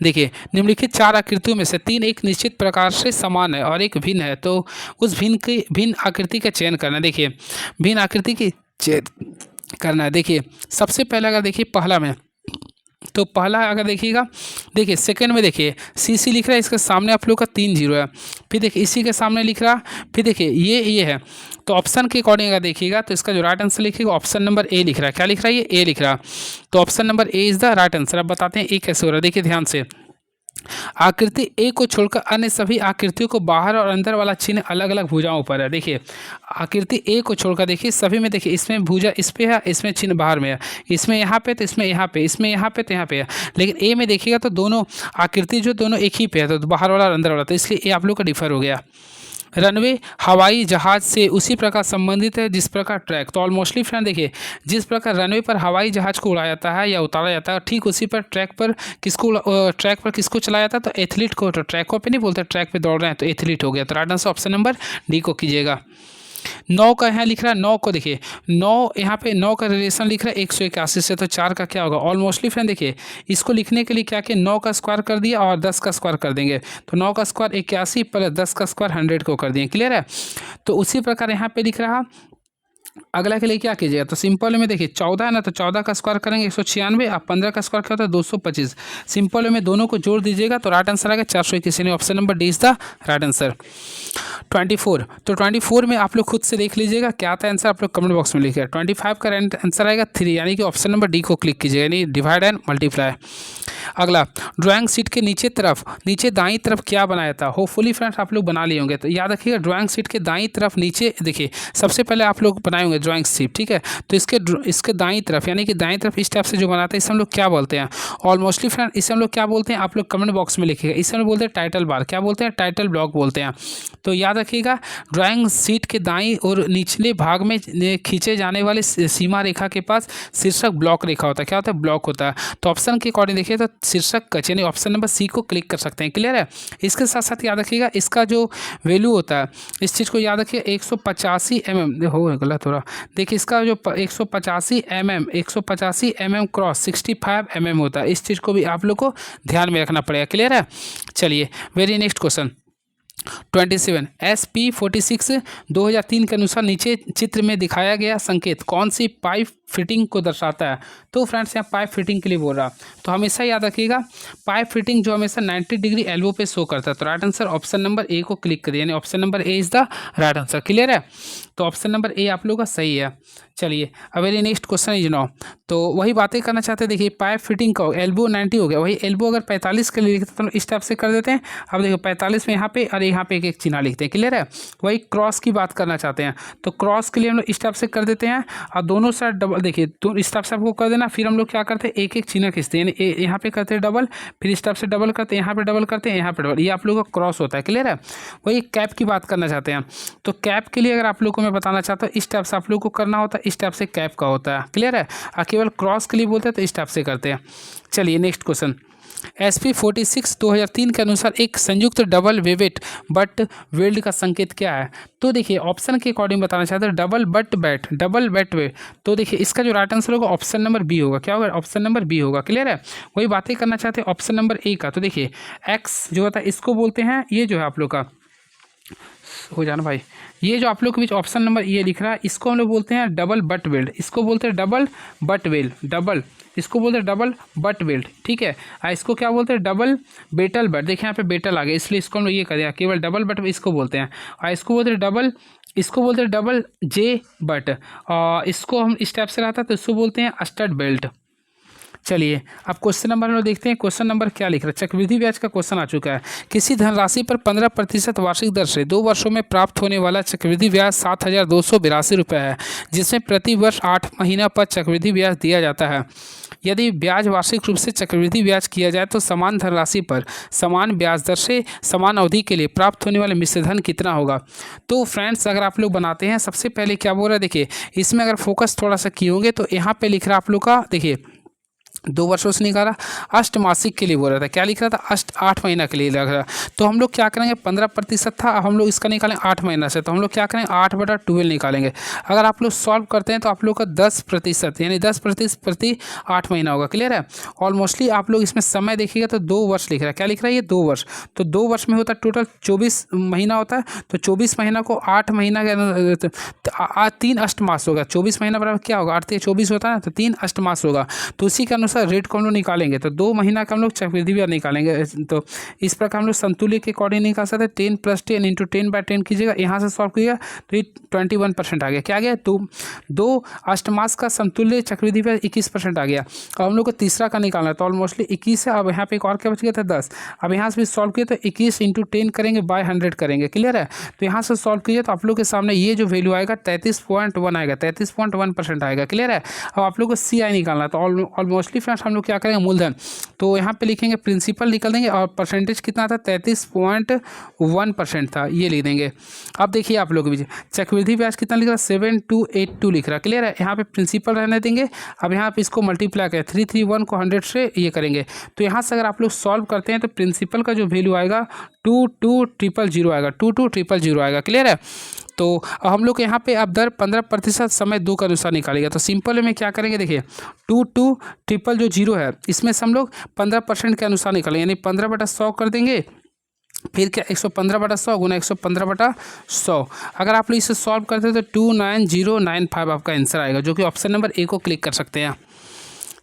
देखिए निम्नलिखित 4 आकृतियों में से 3 एक निश्चित प्रकार से समान है और एक भिन्न है, तो उस भिन्न आकृति का चयन करना है। देखिए भिन्न आकृति की चयन करना है। देखिए सबसे पहले अगर देखिए पहला में, तो पहला अगर देखिएगा, देखिए सेकंड में देखिए CC लिख रहा है, इसके सामने आप लोग का 3 0 है, फिर देखिए इसी के सामने लिख रहा, फिर देखिए ये है। तो ऑप्शन के अकॉर्डिंग अगर देखिएगा तो इसका जो राइट आंसर लिखिएगा ऑप्शन नंबर ए लिख रहा है। क्या लिख रहा है? ये ए लिख रहा है। तो option number A is the right answer. अब बताते हैं ए कैसे हो रहा है। देखिए ध्यान से, आकृति ए को छोड़कर अन्य सभी आकृतियों को बाहर और अंदर वाला चिन्ह अलग अलग भुजाओं पर है। देखिए आकृति ए को छोड़कर देखिए सभी में, देखिए इसमें भुजा इस पे है, इसमें चिन्ह बाहर में है, इसमें यहाँ पे तो इसमें यहाँ पे, इसमें यहाँ पे तो यहाँ पे है। लेकिन ए में देखिएगा तो दोनों आकृति जो दोनों एक ही पे है, तो बाहर वाला और अंदर वाला, तो इसलिए ए आप लोग का डिफर हो गया। रनवे हवाई जहाज से उसी प्रकार संबंधित है जिस प्रकार ट्रैक। तो ऑलमोस्टली फ्रेंड देखिए, जिस प्रकार रनवे पर हवाई जहाज को उड़ाया जाता है या उतारा जाता है, ठीक उसी पर ट्रैक पर किसको चलाया जाता है? तो एथलीट को। तो ट्रैक पे नहीं बोलते, ट्रैक पे दौड़ रहे हैं तो एथलीट हो गया। तो right answer option number D को कीजिएगा। 9 का यहाँ लिख रहा है, 9 को देखिए, 9 यहाँ पे 9 का रिलेशन लिख रहा है 181 से, तो 4 का क्या होगा? ऑलमोस्टली फ्रेंड देखिए, इसको लिखने के लिए क्या कि 9 का स्क्वायर कर दिया और 10 का स्क्वायर कर देंगे, तो 9 का स्क्वायर 81 प्लस 10 का स्क्वायर 100 को कर दिए। क्लियर है? तो उसी प्रकार यहाँ पे लिख रहा, अगला के लिए क्या कीजिएगा? तो सिंपल में देखिए 14 है ना, तो 14 का स्क्वायर करेंगे 196, और 15 का स्क्वायर क्या होता है? 225। सिंपल में दोनों को जोड़ दीजिएगा तो राइट आंसर आएगा 421। यानी option number D is the right answer. 24, तो 24 में आप लोग खुद से देख लीजिएगा क्या आता है आंसर, आप लोग कमेंट बॉक्स में लिखिए। 25 का आंसर आएगा 3, यानी कि ऑप्शन नंबर डी को क्लिक कीजिएगा, यानी डिवाइड एंड मल्टीप्लाई। अगला, ड्राइंग शीट के नीचे दाईं तरफ क्या बनाया था? होपफुली फ्रेंड्स आप लोग बना लिए होंगे। तो याद रखिएगा, ड्राइंग शीट के दाईं तरफ नीचे देखिए, सबसे पहले आप लोग बनाए होंगे ड्राइंग शीट, ठीक है? तो इसके दाईं तरफ, यानी कि दाईं तरफ इस टाइप से जो बनाते हैं, इसे हम लोग क्या बोलते हैं? ऑलमोस्टली फ्रेंड इसे हम लोग क्या बोलते हैं? आप लोग कमेंट बॉक्स में लिखिएगा। इसे हम लोग बोलते हैं टाइटल बार। क्या बोलते हैं? टाइटल ब्लॉक बोलते हैं। तो याद रखिएगा, ड्राइंग शीट के दाईं और निचले भाग में खींचे जाने वाले सीमा रेखा के पास शीर्षक ब्लॉक रेखा होता है। क्या होता है? ब्लॉक होता है। तो ऑप्शन के अकॉर्डिंग देखिए तो शीर्षक कच, यानी ऑप्शन नंबर सी को क्लिक कर सकते हैं। क्लियर है? इसके साथ साथ याद रखिएगा, इसका जो वैल्यू होता है, इस चीज़ को याद रखिए, 185 mm हो गलत हो रहा, देखिए इसका जो 185 mm क्रॉस 65 mm होता है। इस चीज़ को भी आप लोग को ध्यान में रखना पड़ेगा। क्लियर है? चलिए, वेरी नेक्स्ट क्वेश्चन 27, SP46 2003 के अनुसार नीचे चित्र में दिखाया गया संकेत कौन सी पाइप फिटिंग को दर्शाता है? तो फ्रेंड्स यहाँ पाइप फिटिंग के लिए बोल रहा, तो हमेशा याद रखिएगा, पाइप फिटिंग जो हमेशा 90 डिग्री एल्बो पे शो करता है। तो right answer option number A को क्लिक करिए, यानी option number A is the right answer. Clear है? तो ऑप्शन नंबर ए आप लोगों का सही है। चलिए, अब very next question is now, तो वही बातें करना चाहते हैं। देखिए, पाइप फिटिंग का एल्बो 90 हो गया, वही एल्बो अगर 45 के लिए लिखते तो इस टाइप से कर देते हैं। अब देखो 45 में यहाँ पे और यहाँ पे एक चिन्ह लिखते हैं। क्लियर है? वही क्रॉस की बात करना चाहते हैं, तो क्रॉस के लिए हम लोग इस टाइप से कर देते हैं, और दोनों साइड डबल, देखिए तो इस टाइप से आपको कर देना। फिर हम लोग क्या करते हैं, एक एक चिन्ह खींचते हैं, यानी यहाँ पे करते हैं डबल, फिर इस टाइप से डबल करते हैं, यहाँ पे डबल करते हैं, यहाँ पे डबल, ये आप लोगों का क्रॉस होता है। क्लियर है? वही कैप की बात करना चाहते हैं, तो कैप के लिए अगर आप लोग को मैं बताना चाहता हूँ, इस टाइप से आप लोग को करना होता है, इस टाइप से कैप का होता है। क्लियर है? और केवल क्रॉस के लिए बोलते हैं तो इस टाइप से करते हैं। चलिए नेक्स्ट क्वेश्चन, SP46 2003 के अनुसार एक संयुक्त डबल वेवेट बट वेल्ड का संकेत क्या है? तो देखिए ऑप्शन के अकॉर्डिंग बताना चाहते हैं, डबल बट वेट। तो देखिए इसका जो राइट आंसर होगा ऑप्शन नंबर बी होगा। क्या होगा? ऑप्शन नंबर बी होगा। क्लियर है? वही बातें करना चाहते हैं ऑप्शन नंबर ए का। तो देखिए एक्स जो होता है इसको बोलते हैं, ये जो है आप लोग का हो जाना भाई, ये जो आप लोग के बीच ऑप्शन नंबर ये लिख रहा है, इसको हम लोग बोलते हैं डबल बट वेल्ड, इसको बोलते हैं डबल बट वेल्ड, डबल इसको बोलते हैं डबल बट वेल्ड। ठीक है? इसको क्या बोलते हैं? डबल बेटल बट। देखिए यहाँ पे बेटल आ गया, इसलिए इसको हम लोग ये कर दिया, केवल डबल बट इसको बोलते हैं। और इसको बोलते हैं डबल, इसको बोलते हैं डबल जे बट, और इसको हम इस टाइप से रहता है तो इसको बोलते हैं स्टड बेल्ट। चलिए अब क्वेश्चन नंबर हम लोग देखते हैं, क्वेश्चन नंबर क्या लिख रहा है। चक्रवृद्धि ब्याज का क्वेश्चन आ चुका है। किसी धनराशि पर 15% वार्षिक दर से 2 वर्षों में प्राप्त होने वाला चक्रवृद्धि ब्याज 7,282 रुपये है, जिसमें प्रति वर्ष 8 महीना पर चक्रवृद्धि ब्याज दिया जाता है। यदि ब्याज वार्षिक रूप से चक्रवृद्धि ब्याज किया जाए तो समान धनराशि पर समान ब्याज दर से समान अवधि के लिए प्राप्त होने वाले मिश्र धन कितना होगा? तो फ्रेंड्स अगर आप लोग बनाते हैं, सबसे पहले क्या बोल रहा है, देखिए इसमें अगर फोकस थोड़ा सा किए होंगे तो यहाँ पे लिख रहा है आप लोग का, देखिए 2 वर्षों से निकाला, अष्टमासिक के लिए बोल रहा था। क्या लिख रहा था? 8 महीना के लिए लग रहा। तो हम लोग क्या करेंगे, 15% था, अब हम लोग इसका निकालेंगे 8 महीना से, तो हम लोग क्या करेंगे 8/12 निकालेंगे। अगर आप लोग सॉल्व करते हैं तो आप लोग का 10%, यानी 10% प्रति 8 महीना होगा। क्लियर है? ऑलमोस्टली आप लोग इसमें समय देखिएगा तो 2 वर्ष लिख रहा है। क्या लिख रहा है? ये 2 वर्ष। तो 2 वर्ष में होता है टोटल 24 महीना होता है, तो 24 महीना को 8 महीना के 3 अष्टमास होगा। 24 महीना बराबर क्या होगा? 8 24 होता है ना, तो 3 अष्टमास होगा। तो उसी के अनुसार रेट को हम लोग निकालेंगे, तो 2 महीना का हम लोग चक्रवृद्धि ब्याज निकालेंगे। तो इस प्रकार हम लोग संतुल्य के अकॉर्डिंग निकाल सकते हैं। 10 + 10 × 10/10 कीजिएगा, यहाँ से सॉल्व कीजिएगा तो ये 21% आ गया। क्या आ गया? तो 2 अष्टमास का समतुल्य चक्रवृद्धि ब्याज 21% आ गया। अब हम लोग को तीसरा का निकालना है, तो ऑलमोस्टली 21 है। अब यहाँ पे एक और क्या बच गया था? 10। अब यहाँ से भी सॉल्व किया तो 21 × 10 करेंगे, बाय 100 करेंगे। क्लियर है? तो यहाँ से सॉल्व कीजिए तो आप लोग के सामने ये जो वैल्यू आएगा 33.1 आएगा, 33.1% आएगा। क्लियर है? अब आप लोग को CI निकालना है, तो ऑलमोस्टली मोस्टली फ्रेंड्स हम लोग क्या करेंगे, मूलधन तो यहाँ पे लिखेंगे प्रिंसिपल निकल देंगे और परसेंटेज कितना था 33.1% था, ये लिख देंगे। अब देखिए आप लोग के बीच चक्रवृद्धि ब्याज कितना लिख रहा है 7282 लिख रहा है, क्लियर है। यहाँ पे प्रिंसिपल रहने देंगे। अब यहाँ पे इसको मल्टीप्लाई करें 331 को 100 से ये करेंगे, तो यहाँ से अगर आप लोग सॉल्व करते हैं तो प्रिंसिपल का जो वैल्यू आएगा 22,000 आएगा, 22,000 आएगा, क्लियर है। तो हम लोग यहाँ पे अब दर 15% समय 2 के अनुसार निकालेगा। तो सिंपल में क्या करेंगे, देखिए 22,000 है, इसमें से हम लोग 15% के अनुसार निकालेंगे, यानी 15/100 कर देंगे। फिर क्या 115/100 गुना 115/100। अगर आप लोग इसे सॉल्व करते हैं तो 29095 आपका आंसर आएगा, जो कि ऑप्शन नंबर ए को क्लिक कर सकते हैं।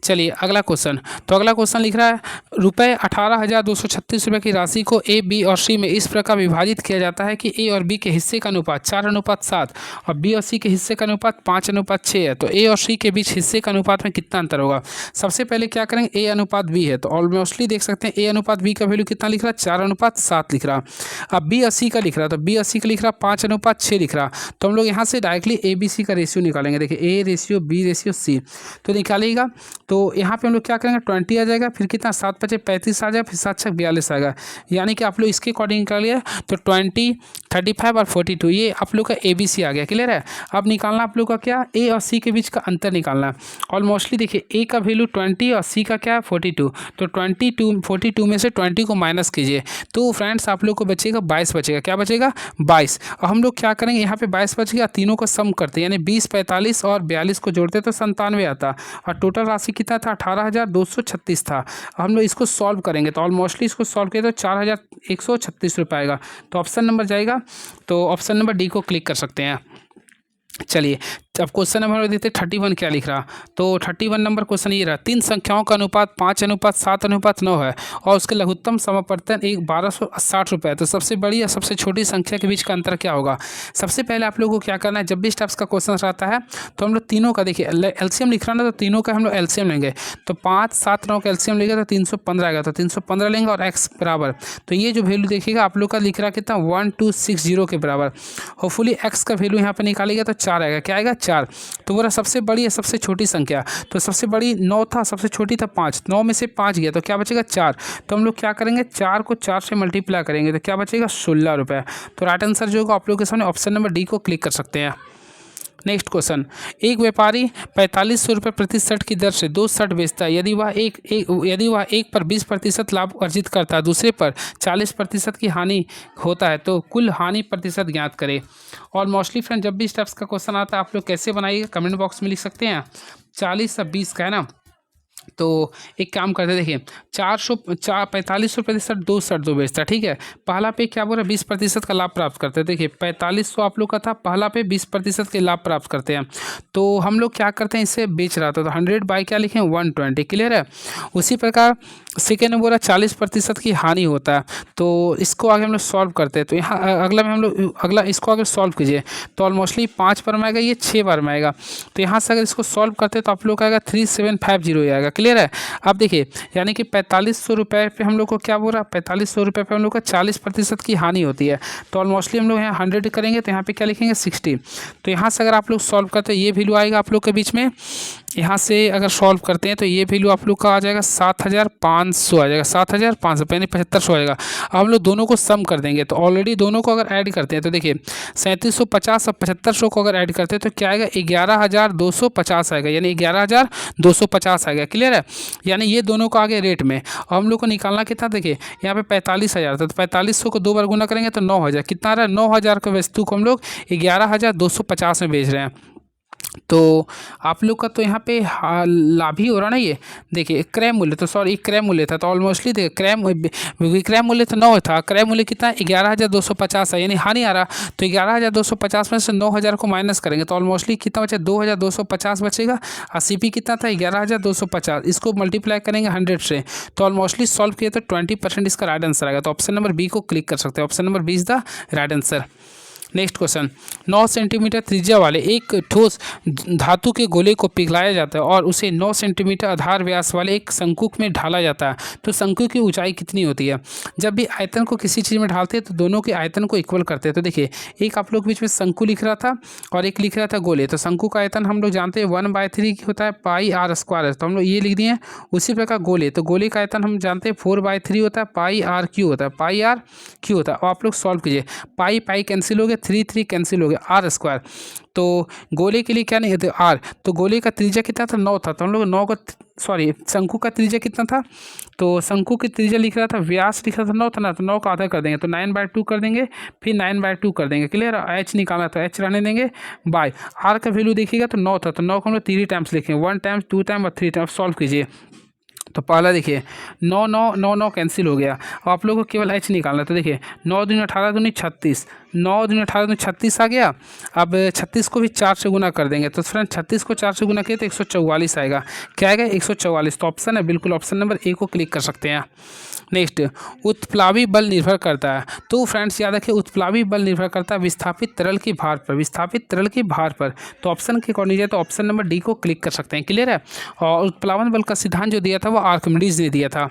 चलिए अगला क्वेश्चन। तो अगला क्वेश्चन लिख रहा है रुपये 18,236 रुपये की राशि को ए, बी और सी में इस प्रकार विभाजित किया जाता है कि ए और बी के हिस्से का अनुपात 4:7 और बी और सी के हिस्से का अनुपात 5:6 है। तो ए और सी के बीच हिस्से का अनुपात में कितना अंतर होगा। सबसे पहले क्या करेंगे, ए अनुपात बी है तो ऑलमोस्टली देख सकते हैं ए अनुपात बी का वैल्यू कितना लिख रहा है 4:7 लिख रहा। अब बी और सी का लिख रहा, तो बी और सी का लिख रहा 5:6 लिख रहा। तो हम लोग यहाँ से डायरेक्टली ए बी सी का रेशियो निकालेंगे। देखिए A ratio B ratio C तो निकालिएगा। तो यहाँ पे हम लोग क्या करेंगे 20 आ जाएगा, फिर कितना 7×5 35 आ जाएगा, फिर 7×6 42 आएगा। यानी कि आप लोग इसके अकॉर्डिंग निकालिए तो 20, 35 और 42 ये आप लोग का ए बी सी आ गया, क्लियर है। अब निकालना आप लोग का क्या, ए और सी के बीच का अंतर निकालना। ऑलमोस्टली देखिए ए का वैल्यू 20 और सी का क्या है 42, तो 42 में से 20 को माइनस कीजिए तो फ्रेंड्स आप लोग को बचेगा 22 बचेगा। क्या बचेगा 22। और हम लोग क्या करेंगे यहाँ पे 22 बच गया, तीनों को सम करते हैं यानी 20, 45 और 42 को जोड़ते तो 97 आता और टोटल राशि कितना था 18,236 था। हम लोग इसको सॉल्व करेंगे तो ऑलमोस्टली इसको सॉल्व किया तो 4,136 रुपये आएगा। तो ऑप्शन नंबर जाएगा, तो ऑप्शन नंबर डी को क्लिक कर सकते हैं। चलिए अब क्वेश्चन नंबर देते 31 क्या लिख रहा। तो 31 नंबर क्वेश्चन ये रहा, 3 संख्याओं का अनुपात 5:7:9 है और उसके लघुत्तम समापवर्तन 1260 रुपये है। तो सबसे बड़ी या सबसे छोटी संख्या के बीच का अंतर क्या होगा। सबसे पहले आप लोगों को क्या करना है, जब भी स्टेप्स का क्वेश्चन आता है तो हम लोग तीनों का देखिए एलसीएम लिख रहा ना, तो तीनों का हम लोग एलसीएम लेंगे। तो 5, 7, 9 का एलसीएम लेंगे तो 315 आएगा, तो 315 लेंगे और एक्स बराबर तो ये जो वैल्यू देखिएगा आप लोग का लिख रहा कितना 1260 के बराबर। होपफुली एक्स का वैल्यू यहाँ पर निकालेगा तो 4 आएगा। क्या आएगा 4। तो बोला सबसे बड़ी या सबसे छोटी संख्या, तो सबसे बड़ी 9 था, सबसे छोटी था 5, 9 में से 5 गया तो क्या बचेगा 4। तो हम लोग क्या करेंगे 4 को 4 से मल्टीप्लाई करेंगे तो क्या बचेगा 16 रुपये। तो राइट आंसर जो होगा आप लोग के सामने ऑप्शन नंबर डी को क्लिक कर सकते हैं। नेक्स्ट क्वेश्चन, एक व्यापारी 4500 रुपये प्रति शर्ट की दर से 2 शर्ट बेचता है। यदि वह एक पर 20% लाभ अर्जित करता है, दूसरे पर 40% की हानि होता है, तो कुल हानि प्रतिशत ज्ञात करें। और मोस्टली फ्रेंड जब भी स्टेप्स का क्वेश्चन आता है आप लोग कैसे बनाइएगा कमेंट बॉक्स में लिख सकते हैं। 40 और 20 का है ना, तो एक काम करते हैं, देखिए 4500 प्रतिशत 2 शर्ट दो बेचता है, ठीक है। पहला पे क्या बोल रहा है 20% का लाभ प्राप्त करते हैं। देखिए 4500 आप लोग का था, पहला पे 20% के लाभ प्राप्त करते हैं। तो हम लोग क्या करते हैं इसे बेच रहा था तो 100 बाई क्या लिखें 120, क्लियर है। उसी प्रकार सेकेंड में बोला 40% की हानि होता है, तो इसको आगे हम लोग सॉल्व करते हैं। तो यहाँ अगला में हम लोग अगला इसको आगे सॉल्व कीजिए तो ऑलमोस्टली 5 बार में आएगा, ये 6 बार में आएगा। तो यहाँ से अगर इसको सॉल्व करते हैं तो आप लोग का आएगा 3750 आएगा, क्लियर है। अब देखिए यानी कि 4500 रुपये पे हम लोग को क्या बोल रहा है 4500 रुपये पे हम लोग का 40% की हानि होती है। तो ऑलमोस्टली हम लोग यहाँ 100 करेंगे तो यहाँ पे क्या लिखेंगे 60। तो यहाँ से अगर आप लोग सॉल्व करते हैं ये वैल्यू आएगा आप लोग के बीच में। यहाँ से अगर सॉल्व करते हैं तो ये वैल्यू आप लोग का आ जाएगा 7500 आ जाएगा, 7500 यानी 7500 आएगा। अब हम लोग दोनों को सम कर देंगे तो ऑलरेडी दोनों को अगर ऐड करते हैं तो देखिए 3750 और 7500 को अगर ऐड करते हैं तो क्या आएगा 11250 आएगा, यानी 11250 आएगा, क्लियर है। यानी ये दोनों को आगे रेट में। और हम लोग को निकालना कितना, देखिए यहाँ पे 45,000 था तो 4500 को 2 बार गुना करेंगे तो 9000 कितना आ रहा है 9000 के वस्तु को हम लोग 11250 में बेच रहे हैं। तो आप लोग का तो यहाँ पे लाभ ही हो रहा ना। ये देखिए क्रय मूल्य तो सॉरी क्रय मूल्य था तो ऑलमोस्टली देखिए विक्रय मूल्य तो 9 था, क्रय मूल्य कितना 11250 है, यानी हानि आ रहा। तो 11250 में से 9000 को माइनस करेंगे तो ऑलमोस्टली कितना बचा 2250 बचेगा। और सीपी कितना था 11250, इसको मल्टीप्लाई करेंगे 100 से तो ऑलमोस्टली सॉल्व किया तो 20% इसका राइट आंसर आएगा। तो ऑप्शन नंबर बी को क्लिक कर सकते हैं। Option number B is the right answer. Next question, 9 centimetre त्रिज्या वाले एक ठोस धातु के गोले को पिघलाया जाता है और उसे 9 सेंटीमीटर आधार व्यास वाले एक शंकु में ढाला जाता है, तो शंकु की ऊंचाई कितनी होती है। जब भी आयतन को किसी चीज़ में ढालते हैं तो दोनों के आयतन को इक्वल करते हैं। तो देखिए, एक आप लोग के बीच में शंकु लिख रहा था और एक लिख रहा था गोले। तो शंकु का आयतन हम लोग जानते हैं 1/3 होता है, पाई आर स्क्वायर है, तो हम लोग ये लिख दिए हैं। उसी प्रकार गोले, तो गोले का आयतन हम जानते हैं 4/3 होता है, पाई आर क्यू होता है, पाई आर क्यू होता है। और आप लोग सॉल्व कीजिए, पाई पाई कैंसिल हो गया, 3 कैंसिल हो गया, आर स्क्वायर। तो गोले के लिए क्या नहीं है आर, तो गोले का त्रिज्या कितना था 9 था, तो हम लोग 9 का शंकु का त्रिज्या कितना था, तो शंकु की त्रिज्या लिख रहा था, व्यास लिख रहा था 9 था ना, तो 9 का आधा कर देंगे तो 9/2 कर देंगे, फिर 9/2 कर देंगे। क्लियर, एच निकालना तो एच रहने देंगे, बाय आर का वैल्यू देखिएगा तो 9 था, तो 9 को हम लोग 3 टाइम्स लिखेंगे, 1 टाइम्स 2 टाइम और 3 टाइम। सॉल्व कीजिए, तो पहला देखिए 9 9 9 9 कैंसिल हो गया और आप लोगों को केवल एच निकालना है। तो देखिए 9 दूनी 18 दूनी 36, 9 दूनी 18 दूनी 36 आ गया। अब 36 को भी 4 से गुना कर देंगे, तो फ्रेंड 36 को 4 से गुना किए तो 144 आएगा। क्या आएगा 144, तो ऑप्शन है बिल्कुल ऑप्शन नंबर ए को क्लिक कर सकते हैं। नेक्स्ट, उत्प्लावी बल निर्भर करता है, तो फ्रेंड्स याद रखिए उत्प्लावी बल निर्भर करता है विस्थापित तरल की भार पर, विस्थापित तरल की भार पर। तो ऑप्शन के अकॉर्डिंग जाए तो ऑप्शन नंबर डी को क्लिक कर सकते हैं। क्लियर है, और उत्प्लावन बल का सिद्धांत जो दिया था वो आर्किमिडीज ने दिया था।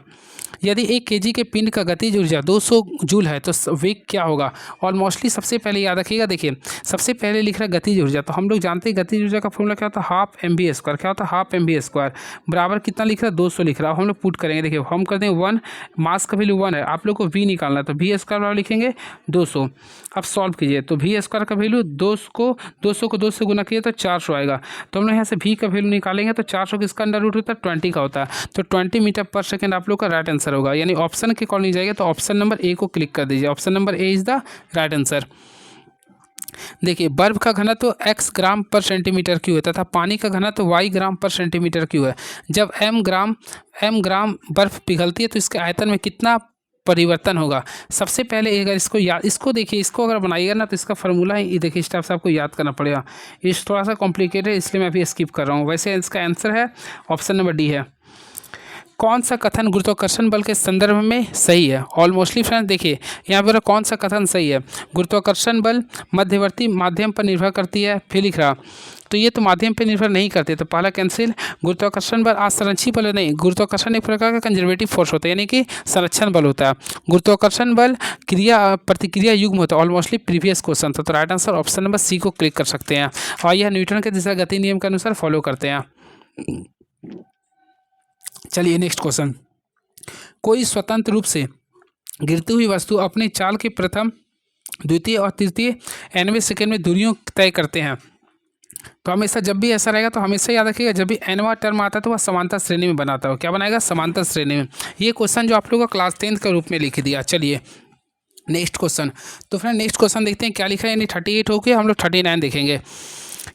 यदि 1 kg के पिंड का गतिज ऊर्जा 200 जूल है तो वेग क्या होगा। और मोस्टली सबसे पहले याद रखिएगा, देखिए सबसे पहले लिख रहा है गतिज ऊर्जा, तो हम लोग जानते हैं गतिज ऊर्जा का फॉर्मूला क्या होता है, हाफ mv²। क्या होता है, हाफ mv² बराबर कितना लिख रहा है 200 लिख रहा है। हम लोग पुट करेंगे, देखिए हम कर देंगे 1, मास का वैल्यू 1 है, आप लोग को v निकालना है, तो v² बराबर लिखेंगे 200। अब सॉल्व कीजिए, तो v² का वैल्यू 200 को 2 से गुना किए तो 400 आएगा। तो हम लोग यहाँ से v का वैल्यू निकालेंगे तो 400 किसका अंडर रूट होता है 20 का होता है, तो 20 मीटर पर सेकेंड आप लोग का राइट आंसर होगा। यानी ऑप्शन के अकॉर्डिंग जाएगा तो ऑप्शन नंबर ए को क्लिक कर दीजिए, option number A is the right answer. देखिए बर्फ का घनत्व तो x ग्राम पर सेंटीमीटर क्यूब है तथा पानी का घनत्व तो y ग्राम पर सेंटीमीटर क्यूब है। जब m ग्राम बर्फ पिघलती है तो इसके आयतन में कितना परिवर्तन होगा। सबसे पहले अगर इसको देखिए, इसको अगर बनाइएगा ना तो इसका फार्मूला ही देखिए इस टाइप से आपको याद करना पड़ेगा। इस थोड़ा सा कॉम्प्लिकेटेड है इसलिए मैं अभी स्किप कर रहा हूँ। वैसे इसका आंसर है ऑप्शन नंबर डी है। कौन सा कथन गुरुत्वाकर्षण बल के संदर्भ में सही है। ऑलमोस्टली फ्रेंड्स देखिए यहाँ पर कौन सा कथन सही है, गुरुत्वाकर्षण बल मध्यवर्ती माध्यम पर निर्भर करती है, फिर लिख रहा तो ये तो माध्यम पर निर्भर नहीं करते, तो पहला कैंसिल। गुरुत्वाकर्षण बल आसंरक्षित बल नहीं, गुरुत्वाकर्षण एक प्रकार का कंजर्वेटिव फोर्स होता है यानी कि संरक्षण बल होता है। गुरुत्वाकर्षण बल क्रिया प्रतिक्रिया युग्म होता है। ऑलमोस्टली प्रीवियस क्वेश्चन था, तो right answer option number C को क्लिक कर सकते हैं और यह न्यूटन के तीसरा गति नियम के अनुसार फॉलो करते हैं। चलिए नेक्स्ट क्वेश्चन, कोई स्वतंत्र रूप से गिरती हुई वस्तु अपने चाल के प्रथम द्वितीय और तृतीय nवें सेकेंड में दूरियों तय करते हैं। तो हमेशा जब भी ऐसा रहेगा तो हमेशा याद रखिएगा जब भी एनवा टर्म आता है तो वह समांतर श्रेणी में बनाता है। क्या बनाएगा, समांतर श्रेणी में। ये क्वेश्चन जो आप लोगों का क्लास 10th के रूप में लिख दिया। चलिए नेक्स्ट क्वेश्चन, तो फ्रेंड नेक्स्ट क्वेश्चन देखते हैं क्या लिखा है। यानी 38 हो गया, हम लोग 39 देखेंगे।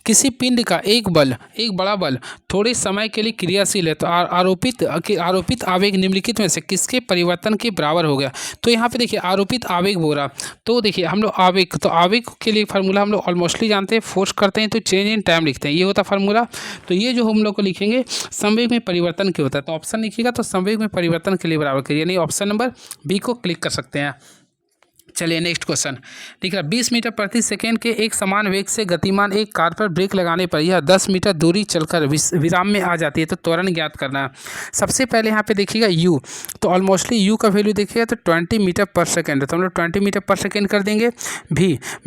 किसी पिंड का एक बड़ा बल थोड़े समय के लिए क्रियाशील है तो आरोपित आवेग निम्नलिखित में से किसके परिवर्तन के बराबर हो गया। तो यहाँ पे देखिए आरोपित आवेग बोला, तो देखिए हम लोग आवेग, तो आवेग के लिए फार्मूला हम लोग ऑलमोस्टली जानते हैं, फोर्स करते हैं तो चेंज इन टाइम लिखते हैं, ये होता फार्मूला। तो ये जो हम लोग को लिखेंगे संवेग में परिवर्तन क्या होता है, तो ऑप्शन लिखिएगा तो संवेग में परिवर्तन के लिए बराबर करिए, यानी ऑप्शन नंबर बी को क्लिक कर सकते हैं। चलिए नेक्स्ट क्वेश्चन ठीक है। 20 मीटर प्रति सेकेंड के एक समान वेग से गतिमान एक कार पर ब्रेक लगाने पर यह 10 मीटर दूरी चलकर विराम में आ जाती है, तो त्वरण ज्ञात करना है। सबसे पहले यहाँ पे देखिएगा u, तो ऑलमोस्टली u का वैल्यू देखिएगा तो 20 मीटर पर सेकेंड है, तो हम लोग 20 मीटर पर सेकेंड कर देंगे।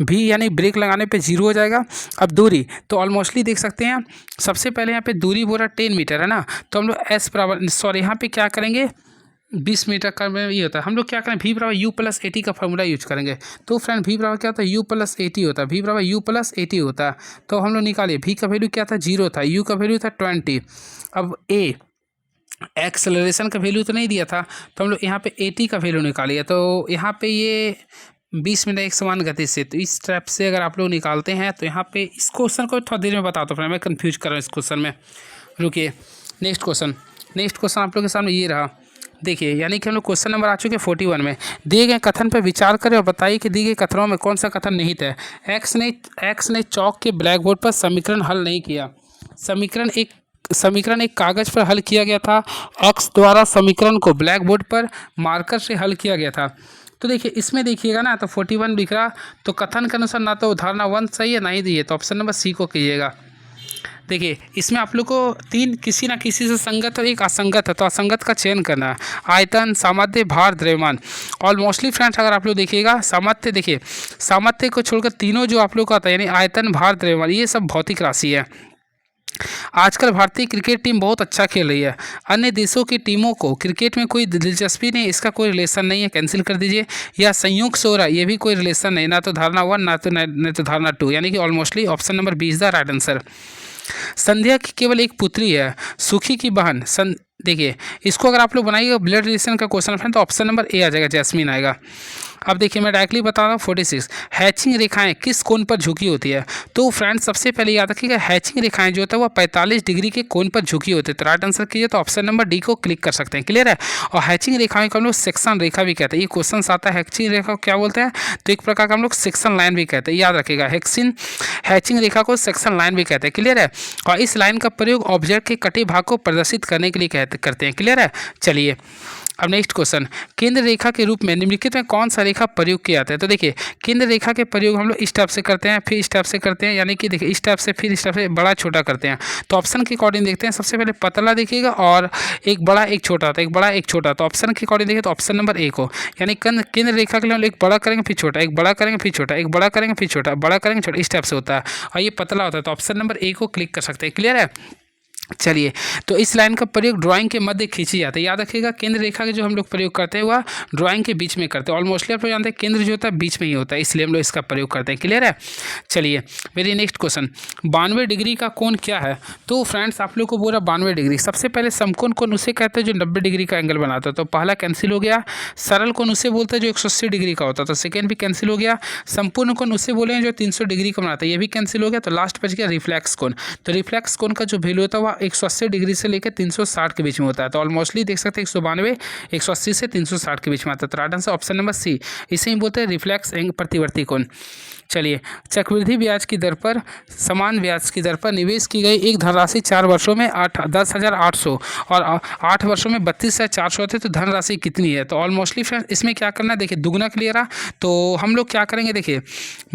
v यानी ब्रेक लगाने पर 0 हो जाएगा। अब दूरी तो ऑलमोस्टली देख सकते हैं, सबसे पहले यहाँ पे दूरी बोला 10 मीटर है ना, तो हम लोग s बराबर यहाँ पे क्या करेंगे 20 मीटर का ये होता है, हम लोग क्या करें v बराबर u प्लस 80 का फॉर्मूला यूज करेंगे। तो फ्रेंड v बराबर क्या होता है u प्लस 80 होता है, v बराबर u प्लस 80 होता है। तो हम लोग निकालिए v का वैल्यू क्या था 0 था, u का वैल्यू था 20। अब a एक्सेलरेशन का वैल्यू तो नहीं दिया था, तो हम लोग यहाँ पे 80 का वैल्यू निकालिए। तो यहाँ पे ये 20 मिनट एक समान गति से, तो इस टाइप से अगर आप लोग निकालते हैं तो यहाँ पे इस क्वेश्चन को थोड़ा देर में बताता हूँ, फ्रेंड मैं कन्फ्यूज कर रहा हूँ इस क्वेश्चन में। रुकिए नेक्स्ट क्वेश्चन आप लोग के सामने ये रहा। देखिए यानी कि हम लोग क्वेश्चन नंबर आ चुके हैं 41 में। दिए गए कथन पर विचार करें और बताइए कि दिए गए कथनों में कौन सा कथन निहित है। एक्स ने चौक के ब्लैक बोर्ड पर समीकरण हल नहीं किया। समीकरण एक कागज पर हल किया गया था। एक्स द्वारा समीकरण को ब्लैक बोर्ड पर मार्कर से हल किया गया था। तो देखिए इसमें देखिएगा ना तो 41 दिख रहा, तो कथन के अनुसार ना तो धारणा 1 सही है ना ही दी है, तो ऑप्शन नंबर सी को कीजिएगा। देखिए इसमें आप लोग को 3 किसी ना किसी से संगत और एक असंगत है, तो असंगत का चयन करना है। आयतन, सामर्थ्य, भार, द्रव्यमान। और मोस्टली फ्रेंड्स अगर आप लोग देखिएगा सामर्थ्य, देखिए सामर्थ्य को छोड़कर तीनों जो आप लोग का आता है यानी आयतन, भार, द्रव्यमान, ये सब भौतिक राशि है। आजकल भारतीय क्रिकेट टीम बहुत अच्छा खेल रही है। अन्य देशों की टीमों को क्रिकेट में कोई दिलचस्पी नहीं, इसका कोई रिलेशन नहीं है, कैंसिल कर दीजिए। या संयोग से हो रहा है, ये भी कोई रिलेशन नहीं, ना तो धारणा 1 ना तो धारणा 2, यानी कि almostly option number B is the right answer. Sandhya की केवल एक पुत्री है, सुखी की बहन देखिए इसको अगर आप लोग बनाइएगा ब्लड रिलेशन का क्वेश्चन फ्रेंड, तो ऑप्शन नंबर ए आ जाएगा, जैस्मीन आएगा। अब देखिए मैं डायरेक्टली बता रहा हूँ 46 हैचिंग रेखाएं किस कोण पर झुकी होती है। तो फ्रेंड्स सबसे पहले याद रखिएगा हैचिंग रेखाएं जो होता है वो 45 डिग्री के कोण पर झुकी होती है। तो राइट आंसर कीजिए तो ऑप्शन नंबर डी को क्लिक कर सकते हैं। क्लियर है। और हैचिंग रेखाएं को हम लोग सेक्शन रेखा भी कहते हैं। ये क्वेश्चन आता है हैचिंग रेखा को क्या बोलते हैं, तो एक प्रकार का हम लोग सेक्शन लाइन भी कहते हैं, याद रखिएगा। हैचिंग रेखा को सेक्शन लाइन भी कहते हैं। क्लियर है। और इस लाइन का प्रयोग ऑब्जेक्ट के कटे भाग को प्रदर्शित करने के लिए करते हैं। क्लियर है। चलिए अब नेक्स्ट क्वेश्चन, केंद्र रेखा के रूप में निम्नलिखित में कौन सा रेखा प्रयोग किया जाता है। तो देखिए केंद्र रेखा के प्रयोग हम लोग इस टाइप से करते हैं, फिर इस टाइप से करते हैं, यानी कि देखिए इस टाइप से फिर इस टाइप से बड़ा छोटा करते हैं। तो ऑप्शन के अकॉर्डिंग देखते हैं, सबसे पहले पतला देखिएगा और एक बड़ा एक छोटा, तो एक बड़ा एक छोटा। तो ऑप्शन के अकॉर्डिंग देखिए तो ऑप्शन नंबर ए को, यानी केंद्र रेखा के लिए हम लोग एक बड़ा करेंगे फिर छोटा, एक बड़ा करेंगे फिर छोटा, एक बड़ा करेंगे फिर छोटा, बड़ा करेंगे छोटा, इस टाइप से होता है। और ये पतला होता है, तो ऑप्शन नंबर ए को क्लिक कर सकते हैं। क्लियर है। चलिए तो इस लाइन का प्रयोग ड्राइंग के मध्य खींची जाती है। याद रखिएगा केंद्र रेखा के जो हम लोग प्रयोग करते हैं वह ड्राइंग के बीच में करते हैं। ऑलमोस्टली आप लोग जानते हैं केंद्र जो होता है बीच में ही होता है, इसलिए हम लोग इसका प्रयोग करते हैं। क्लियर है। चलिए मेरी नेक्स्ट क्वेश्चन, 92 डिग्री का कोण क्या है। तो फ्रेंड्स आप लोग को बोला 92 डिग्री, सबसे पहले समकोण कोण उसे कहते हैं जो 90 डिग्री का एंगल बनाता है, तो पहला कैंसिल हो गया। सरल कोण उसे बोलते हैं जो 180 डिग्री का होता है, तो सेकेंड भी कैंसिल हो गया। संपूर्ण कोण उसे बोले जो 300 डिग्री का बनाता है, ये भी कैंसिल हो गया। तो लास्ट बच गया रिफ्लेक्स कोण। तो रिफ्लेक्स कोण का जो वैल्यू होता है वह 180 डिग्री से लेकर 360 के बीच में होता है। तो ऑलमोस्टली देख सकते हैं 192 180 से 360 के बीच में आता है। तो right answer option number C, इसे ही बोलते हैं रिफ्लेक्स प्रतिवर्ती कोण। चलिए चक्रवृद्धि ब्याज की दर पर समान ब्याज की दर पर निवेश की गई एक धनराशि 4 वर्षों में 10,800 और 8 वर्षों में 32,400 होते, तो धनराशि कितनी है। तो ऑलमोस्टली फ्रेंड्स इसमें क्या करना है, देखिए दुगना क्लियर है, तो हम लोग क्या करेंगे, देखिए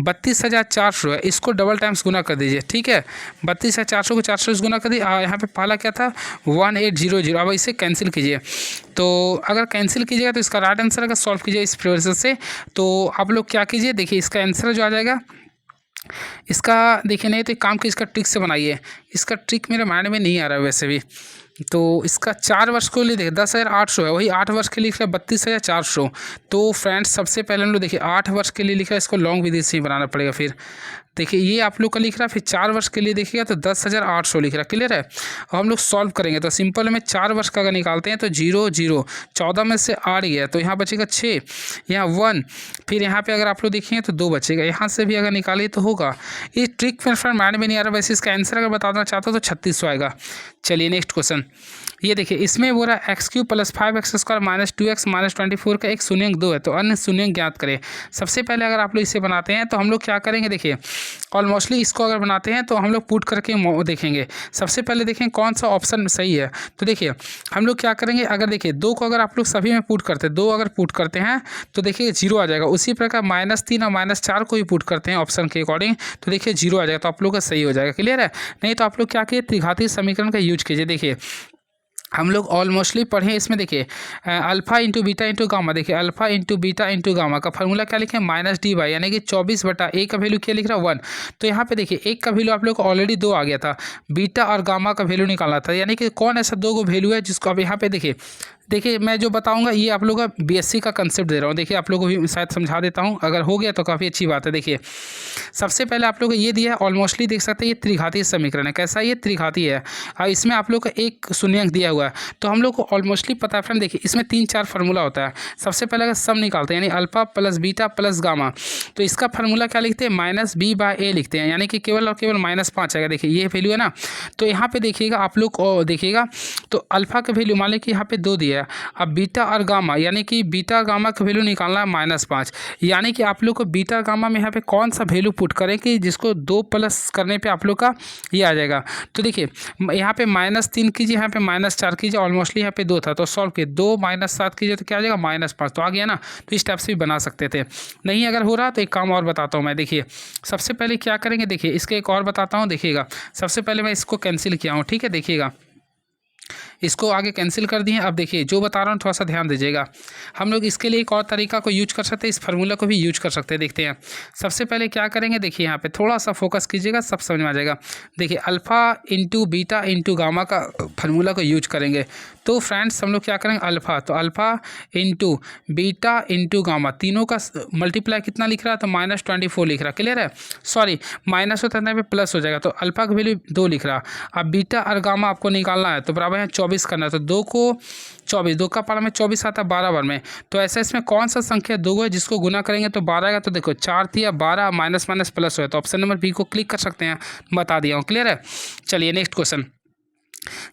32,400 है, इसको डबल टाइम्स गुना कर दीजिए। ठीक है, 32,400 को 400 से गुना कर दिए। यहाँ पे पहला क्या था 1800। अब इसे कैंसिल कीजिए, तो अगर कैंसिल कीजिएगा तो इसका राइट आंसर अगर सॉल्व कीजिए इस प्रोसेस से, तो आप लोग क्या कीजिए, देखिए इसका आंसर जो आ जाएगा इसका, देखिए नहीं तो एक काम की इसका ट्रिक से बनाइए। इसका ट्रिक मेरे माइंड में नहीं आ रहा है वैसे भी, तो इसका 4 वर्ष के लिए देखिए 10,800 है, वही 8 वर्ष के लिए लिख रहा है 32,400। तो फ्रेंड्स सबसे पहले हम लोग देखिए 8 वर्ष के लिए लिख रहा है, इसको लॉन्ग विधि से ही बनाना पड़ेगा। फिर देखिए ये आप लोग का लिख रहा है, फिर 4 वर्ष के लिए देखिएगा तो 10,800 लिख रहा है। क्लियर है। और हम लोग सॉल्व करेंगे तो सिंपल में 4 वर्ष का अगर निकालते हैं तो 0 0, 14 में से 8 गया तो यहाँ बचेगा 6, यहाँ 1, फिर यहाँ पे अगर आप लोग देखेंगे तो 2 बचेगा, यहाँ से भी अगर निकालिए तो होगा। ये ट्रिक मेरे फ्रेंड माइंड में नहीं आ रहा, वैसे इसका आंसर अगर बताना चाहता हूँ तो 3600 आएगा। चलिए नेक्स्ट क्वेश्चन, ये देखिए इसमें बोला x³ + 5x² - 2x - 24 का एक शून्यंक 2 है, तो अन्य शून्यंक ज्ञात करें। सबसे पहले अगर आप लोग इसे बनाते हैं तो हम लोग क्या करेंगे, देखिए ऑलमोस्टली इसको अगर बनाते हैं तो हम लोग पुट करके देखेंगे। सबसे पहले देखें कौन सा ऑप्शन सही है। तो देखिए हम लोग क्या करेंगे, अगर देखिए 2 को अगर आप लोग सभी में पुट करते हैं, 2 अगर पुट करते हैं तो देखिए 0 आ जाएगा। उसी प्रकार -3 और -4 को भी पुट करते हैं ऑप्शन के अकॉर्डिंग, तो देखिए 0 आ जाएगा, तो आप लोग का सही हो जाएगा। क्लियर है। नहीं तो आप लोग क्या कीजिए त्रिघातीय समीकरण का यूज कीजिए। देखिए हम लोग ऑलमोस्टली पढ़े इसमें, देखिए alpha into beta into gamma, देखिए alpha into beta into gamma का फार्मूला क्या लिखे -dy, यानी कि 24/a का वैल्यू क्या लिख रहा है 1। तो यहाँ पे देखिए एक का वैल्यू आप लोग को ऑलरेडी 2 आ गया था, बीटा और गामा का वैल्यू निकालना था, यानी कि कौन ऐसा 2 को वैल्यू है जिसको अब यहाँ पे देखिए मैं जो बताऊंगा ये आप लोग का बीएससी का कंसेप्ट दे रहा हूँ। देखिए आप लोगों को भी शायद समझा देता हूँ, अगर हो गया तो काफ़ी अच्छी बात है। देखिए सबसे पहले आप लोग को ये दिया है, ऑलमोस्टली देख सकते हैं ये त्रिघातीय समीकरण है। कैसा ये त्रिघातीय है, और इसमें आप लोग का एक शून्यंक दिया हुआ है, तो हम लोग को ऑलमोस्टली पता है फ्रेंड। देखिए इसमें 3-4 फार्मूला होता है। सबसे पहले अगर सम निकालते हैं यानी alpha plus beta plus gamma, तो इसका फार्मूला क्या लिखते हैं -b/a लिखते हैं, यानी कि केवल और केवल -5 आएगा। देखिए ये वैल्यू है ना, तो यहाँ पे देखिएगा आप लोग को देखिएगा तो अल्फा का वैल्यू मान लें कि यहाँ पे 2 दिया गया। अब बीटा और गामा, यानी कि बीटा गामा का वैल्यू निकालना है -5, यानी कि आप लोग को बीटा गामा में यहाँ पे कौन सा वैल्यू पुट करें कि जिसको 2 प्लस करने पे आप लोग का ये आ जाएगा। तो देखिए यहाँ पे -3 कीजिए, यहाँ पे -4 कीजिए, ऑलमोस्टली यहाँ पे 2 था तो सॉल्व किए, 2 - 7 कीजिए तो क्या आ जाएगा -5, तो आ गया ना। तो इस टाइप से भी बना सकते थे। नहीं अगर हो रहा तो एक काम और बताता हूँ मैं। देखिए सबसे पहले क्या करेंगे, देखिए इसके एक और बताता हूँ, देखिएगा। सबसे पहले मैं इसको कैंसिल किया हूँ, ठीक है, देखिएगा इसको आगे कैंसिल कर दिए। अब देखिए जो बता रहा हूँ थोड़ा सा ध्यान दीजिएगा। हम लोग इसके लिए एक और तरीका को यूज कर सकते हैं, इस फार्मूला को भी यूज कर सकते हैं। देखते हैं सबसे पहले क्या करेंगे, देखिए यहाँ पे थोड़ा सा फोकस कीजिएगा, सब समझ में आ जाएगा। देखिए alpha into beta into gamma का फार्मूला को यूज करेंगे। तो फ्रेंड्स हम लोग क्या करेंगे, अल्फ़ा, तो alpha into beta into gamma, तीनों का मल्टीप्लाई कितना लिख रहा है, तो -24 लिख रहा है। क्लियर है, सॉरी माइनस होता है पे प्लस हो जाएगा, तो अल्फ़ा का वैल्यू 2 लिख रहा। अब बीटा और गामा आपको निकालना है, तो बराबर है 24 करना है, तो 2 को 24, 2 का पारा में 24 आता है 12 बार में। तो ऐसा इसमें कौन सा संख्या 2 है जिसको गुना करेंगे तो 12 आएगा। तो देखो 4 दिया 12 माइनस माइनस प्लस हो, तो ऑप्शन नंबर बी को क्लिक कर सकते हैं, बता दिया हूँ। क्लियर है, चलिए नेक्स्ट क्वेश्चन।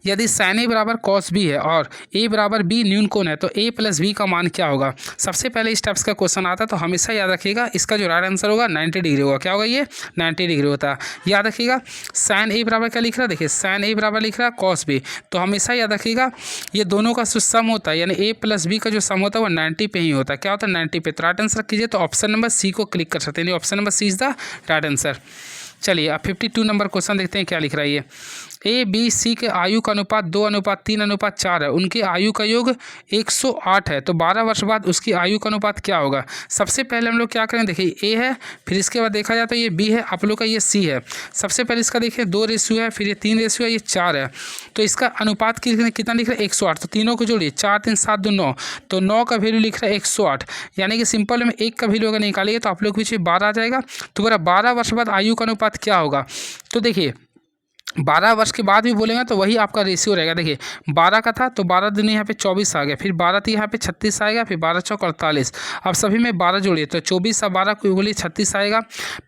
यदि sin a बराबर cos b है और a बराबर b न्यून कोण है तो a प्लस b का मान क्या होगा। सबसे पहले इस टाइप्स का क्वेश्चन आता है तो हमेशा याद रखिएगा इसका जो राइट आंसर होगा 90 डिग्री होगा। क्या होगा, ये 90 डिग्री होता है। याद रखिएगा sin a बराबर क्या लिख रहा है, देखिए sin a बराबर लिख रहा है cos b, तो हमेशा याद रखिएगा ये दोनों का जो सम होता है, यानी a प्लस b का जो सम होता है वो 90 पे ही होता है। क्या होता है, 90 पे। तो राइट आंसर कीजिए तो ऑप्शन नंबर सी को क्लिक कर सकते हैं, option number C is the right answer. चलिए अब 52 नंबर क्वेश्चन देखते हैं क्या लिख रहा है ये। ए बी सी के आयु का अनुपात 2:3:4 है, उनकी आयु का योग 108 है, तो 12 वर्ष बाद उसकी आयु का अनुपात क्या होगा। सबसे पहले हम लोग क्या करें, देखिए ए है, फिर इसके बाद देखा जाए तो ये बी है, आप लोग का ये सी है। सबसे पहले इसका देखिए 2 रेशियो है, फिर ये 3 रेशियो है, ये 4 है, तो इसका अनुपात कितना लिख रहा है 108। तो तीनों को जोड़िए, 4 3 7 2 9, तो 9 का वैल्यू लिख रहा है 108, यानी कि सिंपल में 1 का वैल्यू अगर निकालिए तो आप लोग पीछे 12 आ जाएगा। तो मेरा 12 वर्ष बाद आयु का अनुपात क्या होगा। तो देखिए 12 वर्ष के बाद भी बोलेंगे तो वही आपका रेशियो रहेगा। देखिए 12 का था तो 12 दूनी यहाँ पे 24 आ गया, फिर 12 थी यहाँ पे 36 आएगा, फिर 12 चौक 48। अब सभी में 12 जोड़िए तो 24 और 12 को बोलिए 36 आएगा,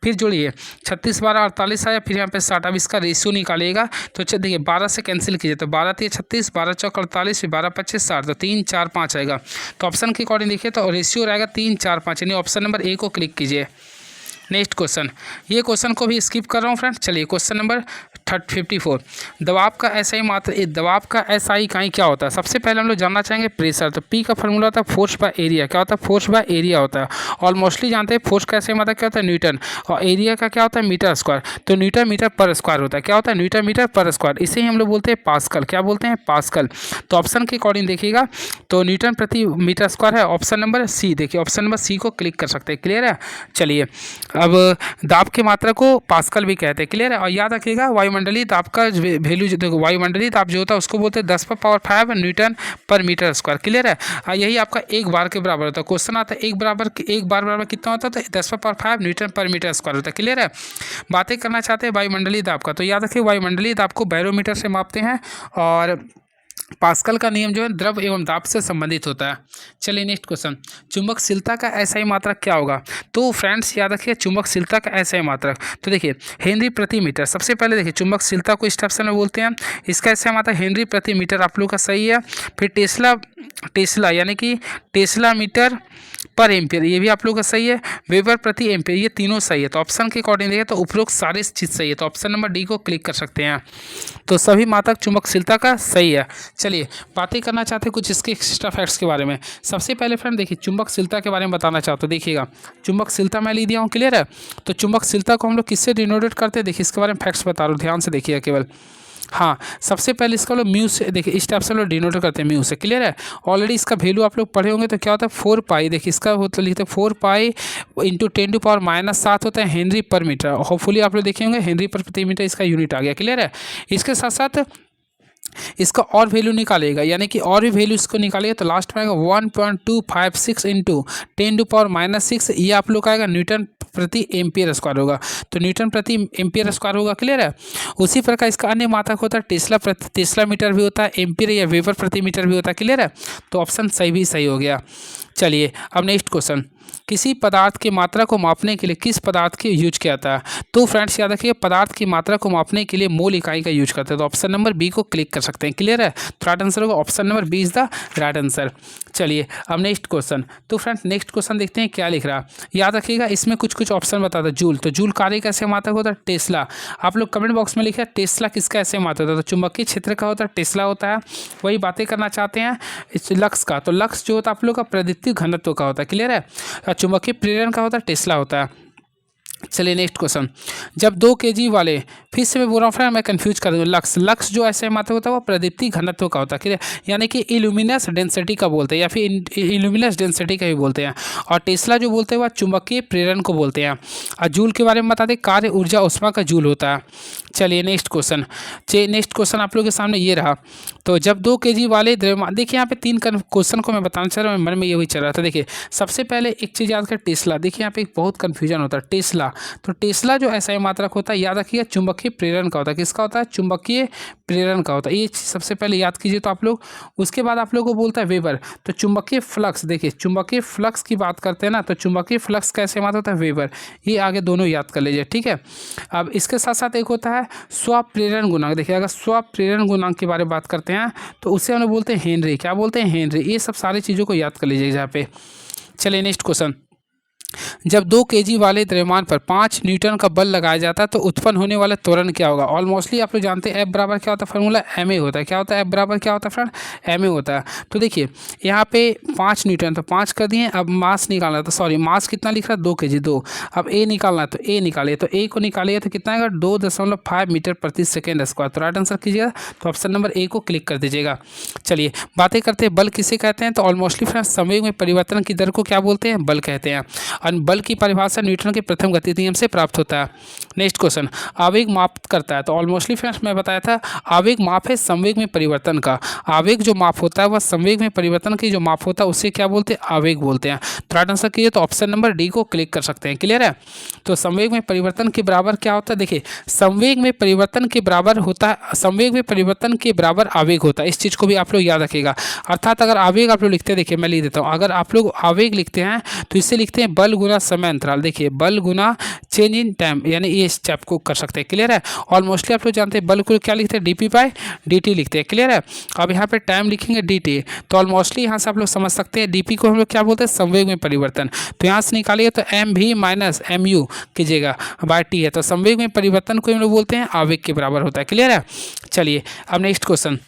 फिर जोड़िए 36 12 48 आया, फिर यहाँ पे 60। अब इसका रेशियो निकालिएगा तो देखिए 12 से कैंसिल कीजिए तो 12 थी 36, 12 चौक 48, फिर 12 25 60, तो 3 4 5 आएगा। तो ऑप्शन के अकॉर्डिंग देखिए तो रेशियो रहेगा 3 4 5, यानी ऑप्शन नंबर ए को क्लिक कीजिए। नेक्स्ट क्वेश्चन, ये क्वेश्चन को भी स्किप कर रहा हूँ फ्रेंड। चलिए क्वेश्चन नंबर 54, दबाव का एसआई मात्रा, दबाव का एसआई इकाई क्या होता है। सबसे पहले हम लोग जानना चाहेंगे प्रेशर। तो पी का फॉर्मूला होता है फोर्स बाय एरिया। क्या होता है, फोर्स बाय एरिया होता है। और मोस्टली जानते हैं फोर्स का एसआई मात्रा क्या होता है, न्यूटन, और एरिया का क्या होता है, मीटर स्क्वायर। तो न्यूटन मीटर पर स्क्वायर होता है। क्या होता है, न्यूटन मीटर पर स्क्वायर, इसे ही हम लोग बोलते हैं पास्कल। क्या बोलते हैं, पास्कल। तो ऑप्शन के अकॉर्डिंग देखिएगा तो न्यूटन प्रति मीटर स्क्वायर है, ऑप्शन नंबर सी। देखिए ऑप्शन नंबर सी को क्लिक कर सकते हैं। क्लियर है, चलिए अब दाब की मात्रा को पास्कल भी कहते हैं। क्लियर है, और याद रखिएगा वायुमंडलीय दाब का वैल्यू, देखो वायुमंडलीय दाब जो होता है उसको बोलते हैं 10⁵ न्यूटन पर मीटर स्क्वायर। क्लियर है, यही आपका 1 बार के बराबर होता है। क्वेश्चन आता है 1 बार बराबर कितना होता है, तो 10⁵ न्यूटन पर मीटर स्क्वायर होता है। क्लियर है, बातें करना चाहते हैं वायुमंडलीय दाब का, तो याद रखिए वायुमंडलीय दाब को बैरोमीटर से मापते हैं, और पास्कल का नियम जो है द्रव एवं दाब से संबंधित होता है। चलिए नेक्स्ट क्वेश्चन, चुंबकशीलता का एसआई मात्रक क्या होगा। तो फ्रेंड्स याद रखिए चुंबकशीलता का एसआई मात्रक, तो देखिए हेनरी प्रति मीटर। सबसे पहले देखिए चुंबकशीलता को इस टाइप में बोलते हैं, इसका एसआई मात्रक हेनरी प्रति मीटर आप लोग का सही है। फिर टेस्ला यानी कि टेस्ला मीटर पर एम्पियर, ये भी आप लोग का सही है। वेबर प्रति एम्पियर, ये तीनों सही है। तो ऑप्शन के अकॉर्डिंग देखिए तो उपरोक्त सारे चीज़ सही है, तो ऑप्शन नंबर डी को क्लिक कर सकते हैं। तो सभी मात्रक चुंबकशीलता का सही है। चलिए बातें करना चाहते हैं कुछ इसके एक्स्ट्रा फैक्ट्स के बारे में। सबसे पहले फ्रेंड देखिए चुंबकशीलता के बारे में बताना चाहते हो, देखिएगा चुंबकशीलता मैं ले दिया हूँ। क्लियर है, तो चुंबकशीलता को हम लोग किससे डिनोटेट करते हैं, देखिए इसके बारे में फैक्ट्स बता रहा हूँ, ध्यान से देखिएगा केवल। हाँ, सबसे पहले इसका लोग म्यू से, देखिए इस टाइप से लोग डिनोट करते हैं म्यू से। क्लियर है, ऑलरेडी इसका वैल्यू आप लोग पढ़े होंगे, तो क्या होता है 4 पाई, देखिए इसका होता लिखते हैं 4 पाई इंटू 10⁻⁻7 होता है हेनरी पर मीटर। होपफुली आप लोग देखे होंगे हेनरी पर प्रति मीटर इसका यूनिट आ गया। क्लियर है, इसके साथ साथ इसका और वैल्यू निकालेगा, यानी कि और भी वैल्यू इसको निकालेगा तो लास्ट में आएगा 1.256 इंटू 10⁻⁻6, ये आप लोग का आएगा न्यूटन प्रति एम्पियर स्क्वायर होगा। तो न्यूटन प्रति एम्पियर स्क्वायर होगा। क्लियर है, उसी प्रकार इसका अन्य मात्रक होता है टेस्ला मीटर भी होता है, एम्पियर या वेबर प्रति मीटर भी होता है। क्लियर है, तो ऑप्शन सही हो गया। चलिए अब नेक्स्ट क्वेश्चन, किसी पदार्थ की मात्रा को मापने के लिए किस पदार्थ की यूज किया जाता है? तो फ्रेंड्स याद रखिए, पदार्थ की मात्रा को मापने के लिए मोल इकाई का यूज करते हैं। तो ऑप्शन नंबर बी को क्लिक कर सकते हैं। क्लियर है? तो राइट आंसर होगा option number B is the right answer. चलिए अब नेक्स्ट क्वेश्चन। तो फ्रेंड्स नेक्स्ट क्वेश्चन देखते हैं क्या लिख रहा है। याद रखिएगा इसमें कुछ कुछ ऑप्शन बता दो। जूल, तो जूल कार्य का ऐसे मात्रक होता है टेस्ला। आप लोग कमेंट बॉक्स में लिखिए टेस्ला किसका ऐसे मात्रक होता है? तो चुंबकीय क्षेत्र का होता है टेस्ला होता है। वही बातें करना चाहते हैं इस लक्स का, तो लक्स जो होता है आप लोग का प्रदीप्ति घनत्व का होता है। क्लियर है? चुंबकीय प्रेरण का होता है टेस्ला होता है। चलिए नेक्स्ट क्वेश्चन। जब 2 kg वाले, फिर से मैं बोल रहा हूँ फ्रेंड, मैं कंफ्यूज कर दूँ, लक्स जो ऐसे मात्रक होता है वो प्रदीप्ति घनत्व का होता है। क्लियर? यानी कि इल्यूमिनस डेंसिटी का बोलते हैं या फिर इल्यूमिनस डेंसिटी का भी बोलते हैं। और टेस्ला जो बोलते हैं वह चुंबकीय प्रेरण को बोलते हैं। और जूल के बारे में बता दें, कार्य ऊर्जा उष्मा का जूल होता है। चलिए नेक्स्ट क्वेश्चन। नेक्स्ट क्वेश्चन आप लोगों के सामने ये रहा। तो जब 2 kg वाले द्रव्यमान, देखिए यहाँ पे 3 क्वेश्चन को मैं बताना चाह रहा हूँ, मन में ये वही चल रहा था। देखिए सबसे पहले एक चीज़ याद कर, टेस्ला। देखिए यहाँ पे बहुत कन्फ्यूजन होता है। टेस्ला, तो टेस्ला जो ऐसा मात्रक होता है याद रखिएगा चुंबकीय प्रेरण का होता है। किसका होता है? चुंबकीय प्रेरण का होता है। ये चीज़ सबसे पहले याद कीजिए तो आप लोग। उसके बाद आप लोगों को बोलता है वेबर। तो चुंबकीय फ्लक्स, देखिए चुंबकीय फ्लक्स की बात करते हैं ना, तो चुंबकीय फ्लक्स का ऐसे मात्रक होता है वेबर। ये आगे दोनों याद कर लीजिए, ठीक है। अब इसके साथ साथ एक होता है स्वप्रेरण गुणांक। देखिए अगर स्वप्रेरण गुणांक के बारे में बात करते हैं तो उसे हम लोग बोलते हैं हेनरी। क्या बोलते हैं? हेनरी। ये सब सारी चीज़ों को याद कर लीजिए यहाँ पे। चलिए नेक्स्ट क्वेश्चन। जब 2 kg वाले द्रव्यमान पर 5 न्यूटन का बल लगाया जाता है तो उत्पन्न होने वाला त्वरण क्या होगा? ऑलमोस्टली आप लोग जानते हैं F बराबर क्या होता है, फार्मूला ma होता है। क्या होता है? F बराबर क्या होता है फ्रेंड? ma होता है। तो देखिए यहाँ पे 5 न्यूटन, तो 5 कर दिए। अब मास निकालना है, तो सॉरी मास कितना लिख रहा है? 2 kg, 2। अब a निकालना है तो a निकालिए, तो a को निकालिए तो कितना आएगा? 2.5 मीटर प्रति सेकेंड स्क्वायर। तो राइट आंसर कीजिएगा, तो ऑप्शन नंबर ए को क्लिक कर दीजिएगा। चलिए बातें करते हैं बल किसे कहते हैं। तो ऑलमोस्टली फ्रेंड संवेग में परिवर्तन की दर को क्या बोलते हैं? बल कहते हैं। और बल की परिभाषा न्यूटन के प्रथम गति नियम से प्राप्त होता है। Next question. आवेग माप करता है। तो ऑलमोस्टली फ्रेंड्स मैं बताया था आवेग माप है संवेग में परिवर्तन का। आवेग जो माप होता है वह संवेग में परिवर्तन की जो माप होता है उससे क्या बोलते हैं? आवेग बोलते हैं। तो राइट आंसर कीजिए, तो ऑप्शन नंबर डी को क्लिक कर सकते हैं। क्लियर है? तो संवेग में परिवर्तन के बराबर क्या होता है? देखिए संवेग में परिवर्तन के बराबर होता है, संवेग में परिवर्तन के बराबर आवेग होता है। इस चीज़ को भी आप लोग याद रखिएगा। अर्थात अगर आवेग आप लोग लिखते हैं, देखिए मैं लिख देता हूँ, अगर आप लोग आवेग लिखते हैं तो इससे लिखते हैं बल गुना समय अंतराल। देखिए बल गुना चेंज इन टाइम, यानी ये स्टेप को कर सकते हैं। क्लियर है? ऑलमोस्टली आप लोग जानते हैं बल को क्या लिखते हैं? dp/dt लिखते हैं। क्लियर है? अब यहाँ पे टाइम लिखेंगे dt, तो ऑलमोस्टली यहाँ से आप लोग समझ सकते हैं dp को हम लोग क्या बोलते हैं? संवेग में परिवर्तन। तो यहाँ से निकालिए तो mv माइनस mu कीजिएगा बाय t है, तो संवेग में परिवर्तन को हम लोग बोलते हैं आवेग के बराबर होता है। क्लियर है? चलिए अब नेक्स्ट क्वेश्चन।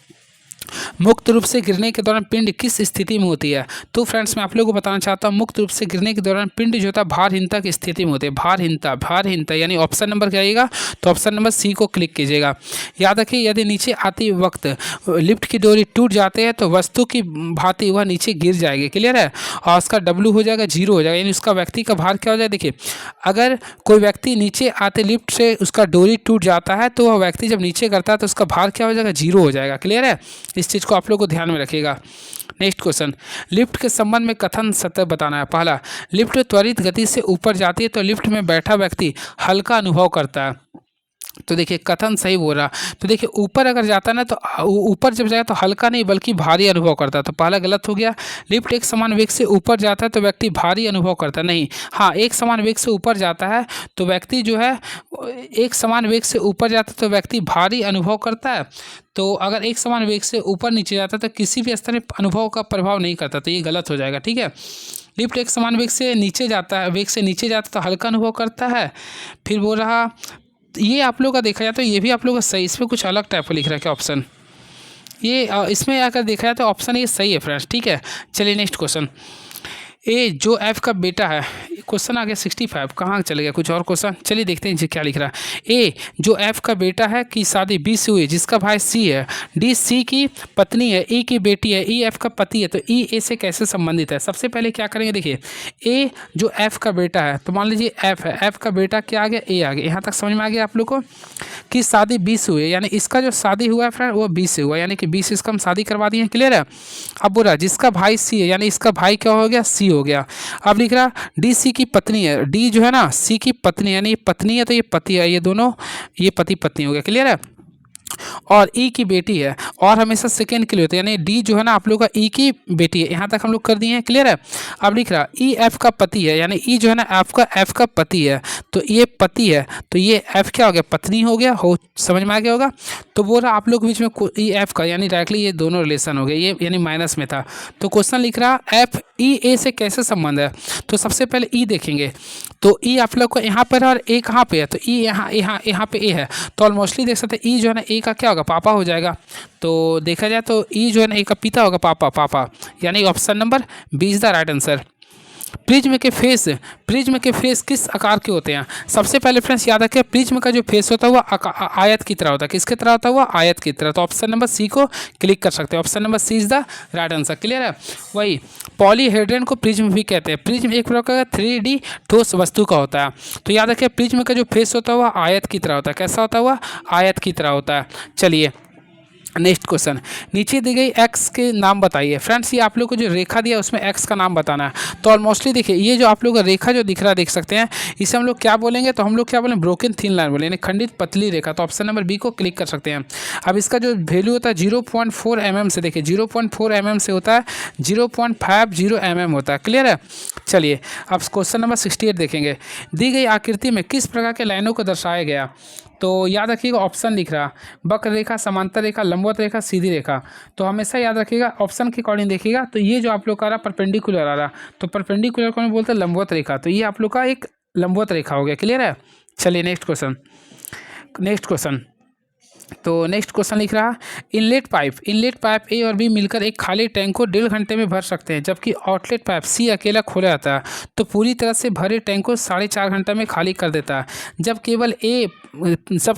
मुक्त रूप से गिरने के दौरान पिंड किस स्थिति में होती है? तो फ्रेंड्स मैं आप लोगों को बताना चाहता हूँ मुक्त रूप से गिरने के दौरान पिंड जो होता है भारहीनता की स्थिति में होती है। भारहीनता यानी ऑप्शन नंबर क्या आएगा? तो ऑप्शन नंबर सी को क्लिक कीजिएगा। याद रखिए यदि नीचे आते वक्त लिफ्ट की डोरी टूट जाते हैं तो वस्तु की भांति वह नीचे गिर जाएगी। क्लियर है? और उसका W हो जाएगा 0 हो जाएगा, यानी उसका व्यक्ति का भार क्या हो जाएगा? देखिए अगर कोई व्यक्ति नीचे आते लिफ्ट से उसका डोरी टूट जाता है तो वह व्यक्ति जब नीचे करता है तो उसका भार क्या हो जाएगा? 0 हो जाएगा। क्लियर है? इस चीज़ को आप लोग को ध्यान में रखिएगा। Next question. लिफ्ट के संबंध में कथन सत्य बताना है। पहला, लिफ्ट त्वरित गति से ऊपर जाती है तो लिफ्ट में बैठा व्यक्ति हल्का अनुभव करता है। तो देखिए कथन सही बोल रहा। तो देखिए ऊपर अगर जाता ना तो ऊपर जब जाए तो हल्का नहीं बल्कि भारी अनुभव करता है। तो पहला गलत हो गया। लिफ्ट एक समान वेग से ऊपर जाता है तो व्यक्ति भारी अनुभव करता नहीं। हाँ, एक समान वेग से ऊपर जाता है तो व्यक्ति जो है एक समान वेग से ऊपर जाता है तो व्यक्ति भारी अनुभव करता है। तो अगर एक समान वेग से ऊपर नीचे जाता है तो किसी भी स्तर में अनुभव का प्रभाव नहीं करता, तो ये गलत हो जाएगा। ठीक है? लिफ्ट एक समान वेग से नीचे जाता है, वेग से नीचे जाता है तो हल्का अनुभव करता है। फिर बोल रहा ये आप लोग का देखा जाए तो ये भी आप लोग का सही, इसमें कुछ अलग टाइप का लिख रहा है क्या ऑप्शन? ये इसमें अगर देखा जाए तो ऑप्शन ये सही है फ्रेंड्स। ठीक है? चलिए नेक्स्ट क्वेश्चन। ए जो एफ का बेटा है, क्वेश्चन आ गया 65, कहाँ चले गया? कुछ और क्वेश्चन, चलिए देखते हैं जी क्या लिख रहा है। ए जो एफ का बेटा है की शादी बी से हुई जिसका भाई सी है, डी सी की पत्नी है, ई की बेटी है, ई एफ का पति है, तो ई ए से कैसे संबंधित है? सबसे पहले क्या करेंगे, देखिए ए जो एफ का बेटा है तो मान लीजिए एफ है, एफ का बेटा क्या आ गया? ए आ गया। यहाँ तक समझ में आ गया आप लोग को कि शादी बी से हुई है, यानी इसका जो शादी हुआ है फ्रेंड वो बी से हुआ, यानी कि बी से इसका हम शादी करवा दिए। क्लियर है? अब बोला जिसका भाई सी है, यानी इसका भाई क्या हो गया? सी हो गया। अब लिख रहा डी सी की पत्नी है, डी जो है ना सी की पत्नी, यानी ये पत्नी है तो ये पति है, ये दोनों ये पति पत्नी हो गया। क्लियर है? और ई की बेटी है, और हमेशा सेकेंड के लिए होता है, यानी डी जो है ना आप लोग का ई की बेटी है। यहाँ तक हम लोग कर दिए हैं, क्लियर है। अब लिख रहा ई एफ का पति है, यानी ई जो है ना एफ का पति है, तो ये पति है, तो ये एफ क्या हो गया, पत्नी हो गया, हो समझ में आ गया होगा। तो बोल रहा आप लोग के बीच में ई एफ का यानी डायरेक्टली ये दोनों रिलेशन हो गए, ये यानी माइनस में था। तो क्वेश्चन लिख रहा एफ ई ए से कैसे संबंध है। तो सबसे पहले ई देखेंगे, तो ई आप लोग को यहाँ पर है और ए कहाँ पे है, तो ई यहाँ पे ए है, तो ऑलमोस्टली देख सकते हैं ई जो है ना ए का क्या होगा, पापा हो जाएगा। तो देखा जाए तो ई जो है ना ए का पिता होगा, पापा, यानी option number B is the right answer. Prism के फेस किस आकार के होते हैं। सबसे पहले फ्रेंड्स याद रखें, प्रिज्म का जो फेस होता है वो आयत की तरह होता है। किसकी तरह होता है, वो आयत की तरह। तो ऑप्शन नंबर सी को क्लिक कर सकते हैं, option number C is the right answer, clear है। वही पॉलीहेड्रन को प्रिज्म भी कहते हैं। प्रिज्म एक प्रकार का 3D ठोस वस्तु का होता है। तो याद रखें, प्रिज्म का जो फेस होता है वह आयत की तरह होता है। कैसा होता है, वह आयत की तरह होता है। चलिए नेक्स्ट क्वेश्चन, नीचे दी गई एक्स के नाम बताइए। फ्रेंड्स ये आप लोग को जो रेखा दिया उसमें एक्स का नाम बताना है। तो ऑलमोस्टली देखिए, ये जो आप लोग का रेखा जो दिख रहा है, देख सकते हैं, इसे हम लोग क्या बोलेंगे, तो हम लोग क्या बोलेंगे, ब्रोकन थीन लाइन बोलेंगे, खंडित पतली रेखा। तो ऑप्शन नंबर बी को क्लिक कर सकते हैं। अब इसका जो वैल्यू होता है 0.4 mm से, देखिए 0.4 mm से होता है 0.50 mm होता है, क्लियर है। चलिए अब क्वेश्चन नंबर 68 देखेंगे। दी गई आकृति में किस प्रकार के लाइनों को दर्शाया गया। तो याद रखिएगा ऑप्शन दिख रहा, वक्र रेखा, समांतर रेखा, लंबवत रेखा, सीधी रेखा। तो हमेशा याद रखिएगा ऑप्शन के अकॉर्डिंग देखिएगा। तो ये जो आप लोग का रहा परपेंडिकुलर आ रहा, तो परपेंडिकुलर को बोलते हैं लंबवत रेखा। तो ये आप लोग का एक लंबवत रेखा हो गया, क्लियर है। चलिए नेक्स्ट क्वेश्चन, तो नेक्स्ट क्वेश्चन लिख रहा, इनलेट पाइप ए और बी मिलकर एक खाली टैंक को 1.5 घंटे में भर सकते हैं, जबकि आउटलेट पाइप सी अकेला खोला जाता है तो पूरी तरह से भरे टैंक को 4.5 घंटे में खाली कर देता है। जब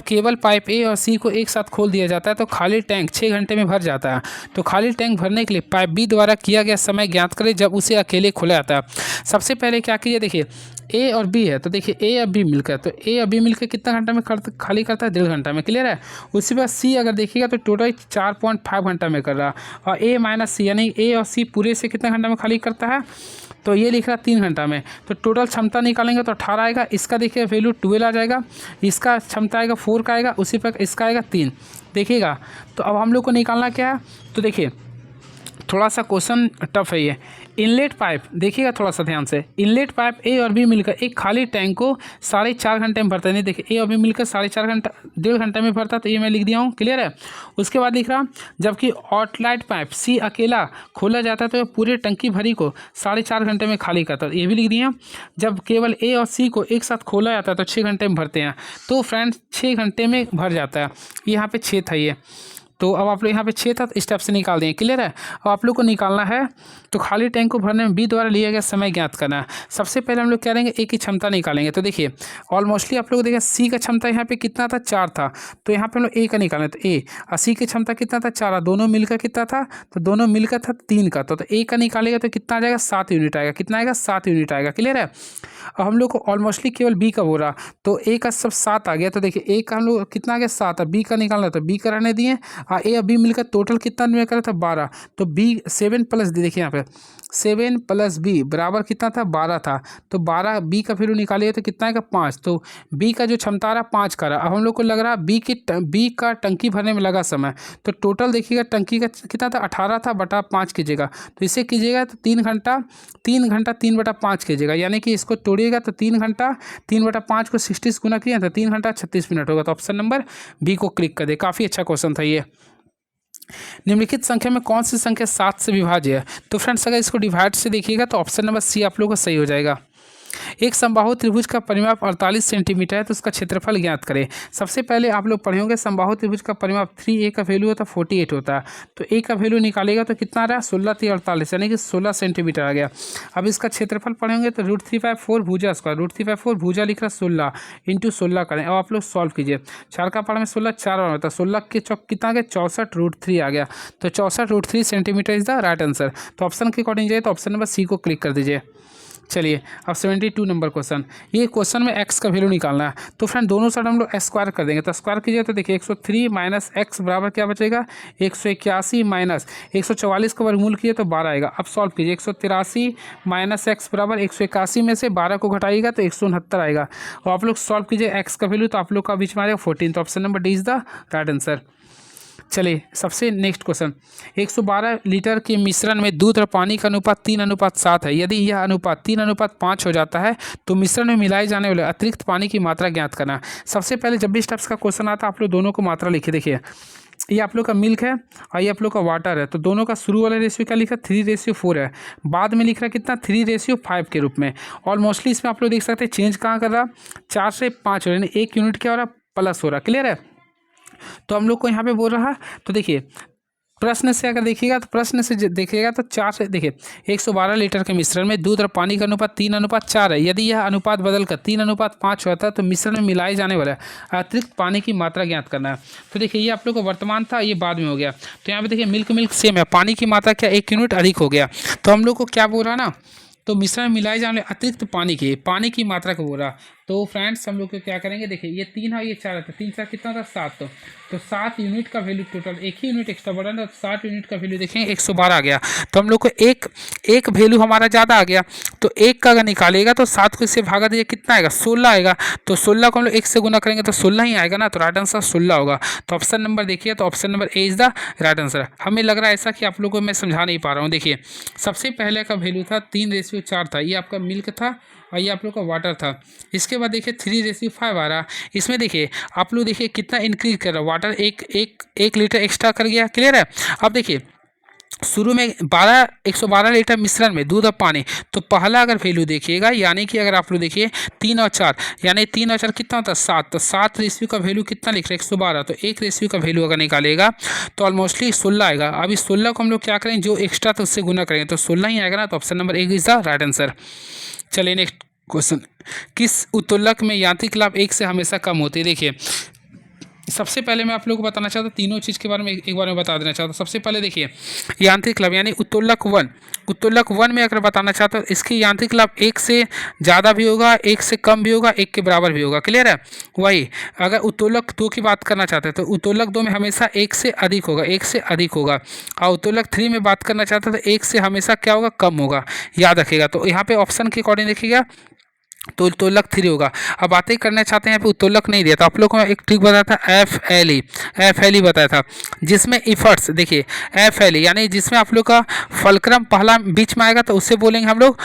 केवल पाइप ए और सी को एक साथ खोल दिया जाता है तो खाली टैंक 6 घंटे में भर जाता है। तो खाली टैंक भरने के लिए पाइप बी द्वारा किया गया समय ज्ञात करें जब उसे अकेले खोला जाता है। सबसे पहले क्या कीजिए, देखिए ए और बी है, तो देखिए ए और बी मिलकर, तो ए और बी मिलकर कितना घंटा में खाली करता है, 1.5 घंटा में, क्लियर है। उसके बाद सी अगर देखिएगा तो टोटल 4.5 घंटा में कर रहा, और ए माइनस सी यानी ए और सी पूरे से कितना घंटा में खाली करता है, तो ये लिख रहा 3 घंटा में। तो टोटल क्षमता निकालेंगे तो 18 आएगा, इसका देखिए वैल्यू 12 आ जाएगा, इसका क्षमता आएगा 4 का आएगा, उसी पर इसका आएगा 3, देखिएगा। तो अब हम लोग को निकालना क्या है, तो देखिए थोड़ा सा क्वेश्चन टफ है ये। इनलेट पाइप देखिएगा थोड़ा सा ध्यान से, इनलेट पाइप ए और बी मिलकर एक खाली टैंक को 4.5 घंटे में भरता है। नहीं देखिए ए और बी मिलकर 4.5 घंटा 1.5 घंटे में भरता है, तो ये मैं लिख दिया हूँ, क्लियर है। उसके बाद लिख रहा, जबकि आउटलेट पाइप सी अकेला खोला जाता है तो पूरे टंकी भरी को 4.5 घंटे में खाली करता है, ये भी लिख दिया। जब केवल ए और सी को एक साथ खोला जाता है तो 6 घंटे में भरते हैं। तो फ्रेंड्स 6 घंटे में भर जाता है, यहाँ पे 6 था ये, तो अब आप लोग यहाँ पे 6 था, स्टेप से निकाल देंगे, क्लियर है। अब आप लोग को निकालना है तो खाली टैंक को भरने में बी द्वारा लिया गया समय ज्ञात करना है। सबसे पहले हम लोग क्या करेंगे, ए की क्षमता निकालेंगे। तो देखिए ऑलमोस्टली आप लोग देखिए सी का क्षमता यहाँ पे कितना था, 4 था, तो यहाँ पे हम लोग ए का निकालें, तो ए और सी की क्षमता कितना था, 4, दोनों मिलकर कितना था, तो दोनों मिलकर था 3 का। तो ए का निकालेगा तो कितना आ जाएगा, 7 यूनिट आएगा, कितना आएगा, 7 यूनिट आएगा, क्लियर है। अब हम लोग को ऑलमोस्टली केवल बी का बोल रहा, तो ए का सब 7 आ गया, तो देखिए ए का हम लोग कितना आ गया, 7, और बी का निकालना तो बी का रहने दिए, और ए और बी मिलकर टोटल कितना में करा था, 12। तो बी 7 प्लस देखिए यहाँ पे 7 प्लस बी बराबर कितना था, 12 था। तो 12 बी का फिर निकालिए तो कितना आएगा, 5। तो बी का जो क्षमता रहा 5 का रहा। अब हम लोग को लग रहा बी का टंकी भरने में लगा समय, तो टोटल देखिएगा टंकी का कितना था, 18 था बटा 5 कीजिएगा, तो इसे कीजिएगा तो 3 घंटा 3 बटा 5 कीजिएगा, यानी कि इसको तोड़िएगा तो 3 घंटा 3 बटा 5 को 60 से गुना किया तो 3 घंटा 36 मिनट होगा। तो ऑप्शन नंबर बी को क्लिक कर दे, काफ़ी अच्छा क्वेश्चन था ये। निम्नलिखित संख्या में कौन सी संख्या 7 से विभाज्य है। तो फ्रेंड्स अगर इसको डिवाइड से देखिएगा तो ऑप्शन नंबर सी आप लोगों का सही हो जाएगा। एक समबाहु त्रिभुज का परिमाप 48 सेंटीमीटर है, तो उसका क्षेत्रफल ज्ञात करें। सबसे पहले आप लोग पढ़े होंगे समबाहु त्रिभुज का परिमाप 3a का वैल्यू होता है 48 होता है, तो a का वैल्यू निकालेगा तो कितना आ रहा है, 16 3 48 यानी कि 16 सेंटीमीटर आ गया। अब इसका क्षेत्रफल पढ़े होंगे तो √3/4 भुजा स्क्वायर, √3/4 भुजा लिख रहा 16 इंटू 16 करें। अब आप लोग सॉल्व कीजिए, 4 का पारा में 16 4 बार होता है, 16 के चौक कितना आ गया, 64√3 आ गया। तो 64√3 centimetre is the right answer. तो ऑप्शन के अकॉर्डिंग जाए तो ऑप्शन नंबर सी को क्लिक कर दीजिए। चलिए अब 72 नंबर क्वेश्चन, ये क्वेश्चन में x का वैल्यू निकालना है। तो फ्रेंड दोनों साइड हम लोग स्क्वायर कर देंगे, तो स्क्वायर कीजिए तो देखिए 103 माइनस x बराबर क्या बचेगा, 181 माइनस 144 का वर्गमूल किए तो 12 आएगा। अब सॉल्व कीजिए, 183 माइनस x बराबर 181 में से 12 को घटाइएगा तो 169 आएगा। और आप लोग सॉल्व कीजिए x का वैल्यू तो आप लोग का बीच में आएगा 14। तो option number D is the right answer. चलिए सबसे नेक्स्ट क्वेश्चन, 112 लीटर के मिश्रण में दूध और पानी का अनुपात 3:7 है। यदि यह अनुपात 3:5 हो जाता है तो मिश्रण में मिलाए जाने वाले अतिरिक्त पानी की मात्रा ज्ञात करना। सबसे पहले जब भी स्टेप्स का क्वेश्चन आता है आप लोग दोनों को मात्रा लिखे। देखिए ये आप लोग का मिल्क है और ये आप लोग का वाटर है, तो दोनों का शुरू वाला रेशियो क्या लिखा, 3:4 है। बाद में लिख रहा है कितना, 3:5 के रूप में। और मोस्टली इसमें आप लोग देख सकते हैं चेंज कहाँ कर रहा, 4 से 5 हो रहा है, यानी 1 यूनिट क्या हो रहा, प्लस हो रहा। क्लियर है, तो हम लोग को यहाँ पे बोल रहा है, तो देखिए प्रश्न से अगर देखिएगा तो प्रश्न से देखिएगा तो 4 से, देखिए 112 लीटर के मिश्रण में दूध और पानी का अनुपात 3:4 है। यदि यह अनुपात बदलकर 3:5 होता है तो मिश्रण में मिलाए जाने वाला अतिरिक्त पानी की मात्रा ज्ञात करना है। तो देखिए ये आप लोग को वर्तमान था, ये बाद में हो गया। तो यहाँ पे देखिए मिल्क सेम है, पानी की मात्रा क्या 1 यूनिट अधिक हो गया। तो हम लोग को क्या बोल रहा ना, तो मिश्रण में मिलाए जाने अतिरिक्त पानी की मात्रा को बोल रहा। तो फ्रेंड्स हम लोग को क्या करेंगे, देखिए ये 3 है, ये 4 है, तो 3 4 कितना था, 7। तो 7 यूनिट का वैल्यू टोटल, एक ही यूनिट एक्स्ट्रा बढ़ा ना, तो 7 यूनिट का वैल्यू देखेंगे 112 आ गया। तो हम लोग को एक वैल्यू हमारा ज़्यादा आ गया, तो 1 का अगर निकालेगा तो 7 को इससे भागा दीजिए, कितना आएगा, 16 आएगा। तो 16 को हम लोग 1 से गुना करेंगे तो 16 ही आएगा ना, तो राइट आंसर 16 होगा। तो ऑप्शन नंबर देखिए, तो option number A is the right answer. हमें लग रहा है ऐसा कि आप लोगों को मैं समझा नहीं पा रहा हूँ। देखिए सबसे पहले का वैल्यू था 3:4 था, ये आपका मिल्क था और ये आप लोग का वाटर था। इसके बाद देखिए 3:5 आ रहा। इसमें देखिए आप लोग देखिए कितना इंक्रीज कर रहा है, वाटर एक लीटर एक्स्ट्रा कर गया। क्लियर है, अब देखिए शुरू में 112 लीटर मिश्रण में दूध और पानी, तो पहला अगर वैल्यू देखिएगा, यानी कि अगर आप लोग देखिए 3 और 4, यानी 3 और 4 कितना होता है, 7। तो 7 रेशियो का वैल्यू कितना लिख रहे हैं, 112। तो 1 रेशियो का वैल्यू अगर निकालेगा तो ऑलमोस्टली 16 आएगा। अब इस 16 को हम लोग क्या करेंगे, जो एक्स्ट्रा तो उससे गुना करेंगे, तो 16 ही आएगा ना। तो option number 1 is the right answer. चलिए नेक्स्ट क्वेश्चन, किस उत्तोलक में यांत्रिक लाभ 1 से हमेशा कम होते हैं। देखिए सबसे पहले मैं आप लोगों को बताना चाहता हूँ, तीनों चीज़ के बारे में एक बार में बता देना चाहता हूँ। सबसे पहले देखिए यांत्रिक लाभ यानी उत्तोलक 1 में अगर बताना चाहता हूँ, इसकी यांत्रिक लाभ 1 से ज़्यादा भी होगा, 1 से कम भी होगा, 1 के बराबर भी होगा। क्लियर है, वही अगर उत्तोलक 2 की बात करना चाहते हैं तो उत्तोलक 2 में हमेशा 1 से अधिक होगा, 1 से अधिक होगा। और उत्तोलक 3 में बात करना चाहते हैं तो 1 से हमेशा क्या होगा, कम होगा, याद रखिएगा। तो यहाँ पे ऑप्शन के अकॉर्डिंग देखिएगा तो उत्तोलक 3 होगा। अब बातें करना चाहते हैं यहाँ पे उत्तोलक नहीं दिया, तो आप लोग को एक ट्रिक बताया था, एफ एल ई बताया था, जिसमें इफर्ट्स देखिए एफ एल ई यानी जिसमें आप लोग का फलक्रम पहला बीच में आएगा तो उससे बोलेंगे हम लोग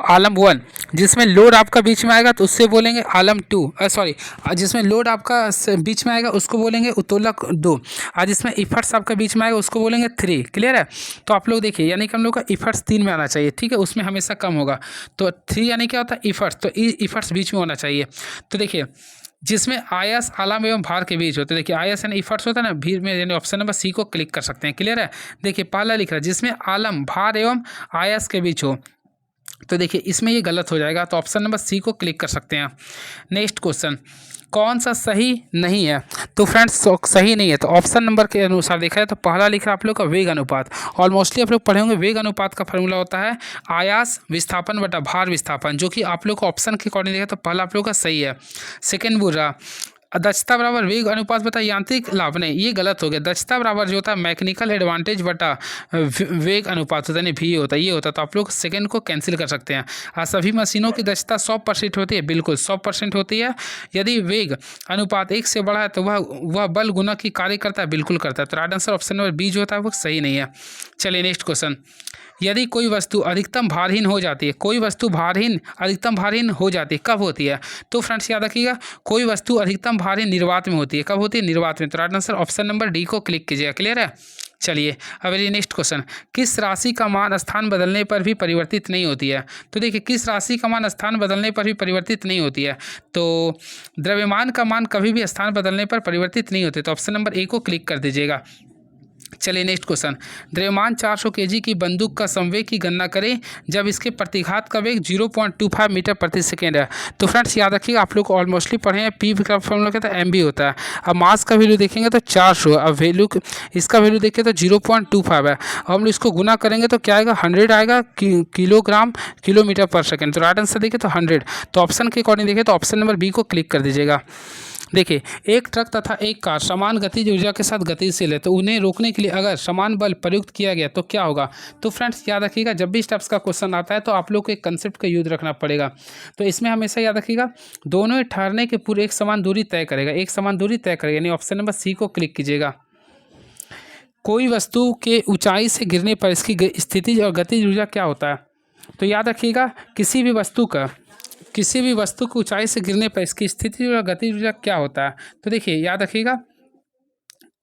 आलम 1, जिसमें लोड आपका बीच में आएगा तो उससे बोलेंगे आलम 2, सॉरी जिसमें लोड आपका बीच में आएगा उसको बोलेंगे उत्तोलक 2, और जिसमें इफर्ट्स आपका बीच में आएगा उसको बोलेंगे 3। क्लियर है, तो आप लोग देखिए यानी कि हम लोग का इफर्ट्स 3 में आना चाहिए, ठीक है, उसमें हमेशा कम होगा। तो 3 यानी क्या होता है, इफर्ट्स, तो इफर्ट्स बीच में होना चाहिए। तो देखिए जिसमें आयस आलम एवं भार के बीच होते हैं, देखिए आयस यानी इफर्ट्स होता है ना, भीड़ में, यानी ऑप्शन नंबर सी को क्लिक कर सकते हैं। क्लियर है, देखिए पहला लिख रहा है जिसमें आलम भार एवं आयस के बीच हो, तो देखिए इसमें ये गलत हो जाएगा, तो ऑप्शन नंबर सी को क्लिक कर सकते हैं। नेक्स्ट क्वेश्चन, कौन सा सही नहीं है, तो फ्रेंड्स सही नहीं है, तो ऑप्शन नंबर के अनुसार देखा है तो पहला लिखा है आप लोग का वेग अनुपात। ऑलमोस्टली आप लोग पढ़े होंगे, वेग अनुपात का फॉर्मूला होता है आयास विस्थापन बटा भार विस्थापन, जो कि आप लोग को ऑप्शन के अकॉर्डिंग देखा तो पहला आप लोग का सही है। सेकेंड बोल रहा दक्षता बराबर वेग अनुपात बता यांत्रिक लाभ, नहीं ये गलत हो गया। दक्षता बराबर जो होता है मैकेनिकल एडवांटेज बटा वेग अनुपात होता है, नहीं भी होता, ये होता, तो आप लोग सेकंड को कैंसिल कर सकते हैं। और सभी मशीनों की दक्षता 100% होती है, बिल्कुल 100% होती है। यदि वेग अनुपात 1 से बड़ा है तो वह बल गुना की कार्य करता है, बिल्कुल करता है। तो right answer option number B जो होता है वो सही नहीं है। चलिए नेक्स्ट क्वेश्चन, यदि कोई वस्तु अधिकतम भारहीन हो जाती है, कोई वस्तु अधिकतम भारहीन हो जाती है, कब होती है, तो फ्रेंड्स याद रखिएगा कोई वस्तु अधिकतम भारहीन निर्वात में होती है, कब होती है, निर्वात में। तो right answer option number D को क्लिक कीजिएगा। क्लियर है, चलिए अब ये नेक्स्ट क्वेश्चन, किस राशि का मान स्थान बदलने पर भी परिवर्तित नहीं होती है, तो देखिए किस राशि का मान स्थान बदलने पर भी परिवर्तित नहीं होती है, तो द्रव्यमान का मान कभी भी स्थान बदलने पर परिवर्तित नहीं होते, तो ऑप्शन नंबर ए को क्लिक कर दीजिएगा। चलिए नेक्स्ट क्वेश्चन, द्रव्यमान 400 केजी की बंदूक का संवेग की गणना करें जब इसके प्रतिघात का वेग 0.25 मीटर प्रति सेकेंड है। तो फ्रेंड्स याद रखिएगा आप लोग को ऑलमोस्टली पढ़े हैं, पी का फॉर्मूला कहता है एम होता है। अब मास का वैल्यू देखेंगे तो 400, अब वैल्यू इसका वैल्यू देखें तो 0.25 है। अब हम इसको गुना करेंगे तो क्या आएगा, 100 आएगा किलोग्राम किलोमीटर पर सेकेंड। तो राइट आंसर देखें तो 100, तो ऑप्शन के अकॉर्डिंग देखें तो ऑप्शन नंबर बी को क्लिक कर दीजिएगा। देखिए एक ट्रक तथा एक कार समान गतिज ऊर्जा के साथ गतिशील है, तो उन्हें रोकने के लिए अगर समान बल प्रयुक्त किया गया तो क्या होगा। तो फ्रेंड्स याद रखिएगा जब भी स्टेप्स का क्वेश्चन आता है तो आप लोग को एक कंसेप्ट का यूज रखना पड़ेगा। तो इसमें हमेशा याद रखिएगा दोनों ठहरने के पूरे एक समान दूरी तय करेगा, एक समान दूरी तय करेगा, यानी ऑप्शन नंबर सी को क्लिक कीजिएगा। कोई वस्तु के ऊंचाई से गिरने पर इसकी स्थितिज और गतिज ऊर्जा क्या होता है? तो याद रखिएगा, किसी भी वस्तु को ऊंचाई से गिरने पर इसकी स्थितिज और गतिज ऊर्जा क्या होता है? तो देखिए याद रखिएगा,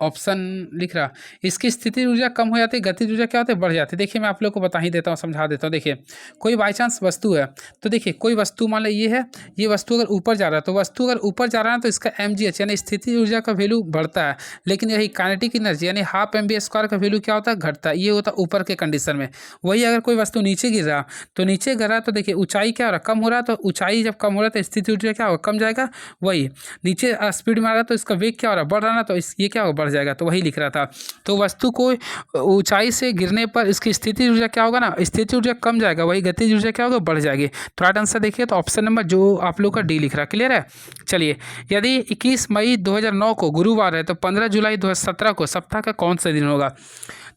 ऑप्शन लिख रहा, इसकी स्थिति ऊर्जा कम हो जाती है, गतिज ऊर्जा क्या होती है? बढ़ जाती है। देखिए मैं आप लोग को बता ही देता हूँ, समझा देता हूँ। देखिए कोई बाई चांस वस्तु है, तो देखिए कोई वस्तु मान लो ये है, ये वस्तु अगर ऊपर जा रहा है, तो वस्तु अगर ऊपर जा रहा है तो इसका mgh यानी स्थिति ऊर्जा का वैल्यू बढ़ता है, लेकिन यही काइनेटिक एनर्जी यानी हाफ mv² का वैल्यू क्या होता है? घटता है। ये होता है ऊपर के कंडीशन में। वही अगर कोई वस्तु नीचे गिर रहा, तो नीचे गिर रहा तो देखिए ऊंचाई क्या हो रहा? कम हो रहा। तो ऊंचाई जब कम हो रहा है तो स्थिति ऊर्जा क्या होगा? कम जाएगा। वही नीचे स्पीड में आ रहा तो इसका वेग क्या हो रहा है? बढ़ रहा ना, तो ये क्या होगा? बढ़ जाएगा। तो वही लिख रहा था। तो वस्तु को ऊंचाई से गिरने पर इसकी स्थिति ऊर्जा क्या होगा ना? स्थिति ऊर्जा कम जाएगा, वही गतिज ऊर्जा क्या होगा? बढ़ जाएगी। तो राइट आंसर देखिए, तो ऑप्शन नंबर जो आप लोग का डी लिख रहा है। क्लियर है? चलिए, यदि 21 मई 2009 को गुरुवार है तो 15 जुलाई 2017 को सप्ताह का कौन सा दिन होगा?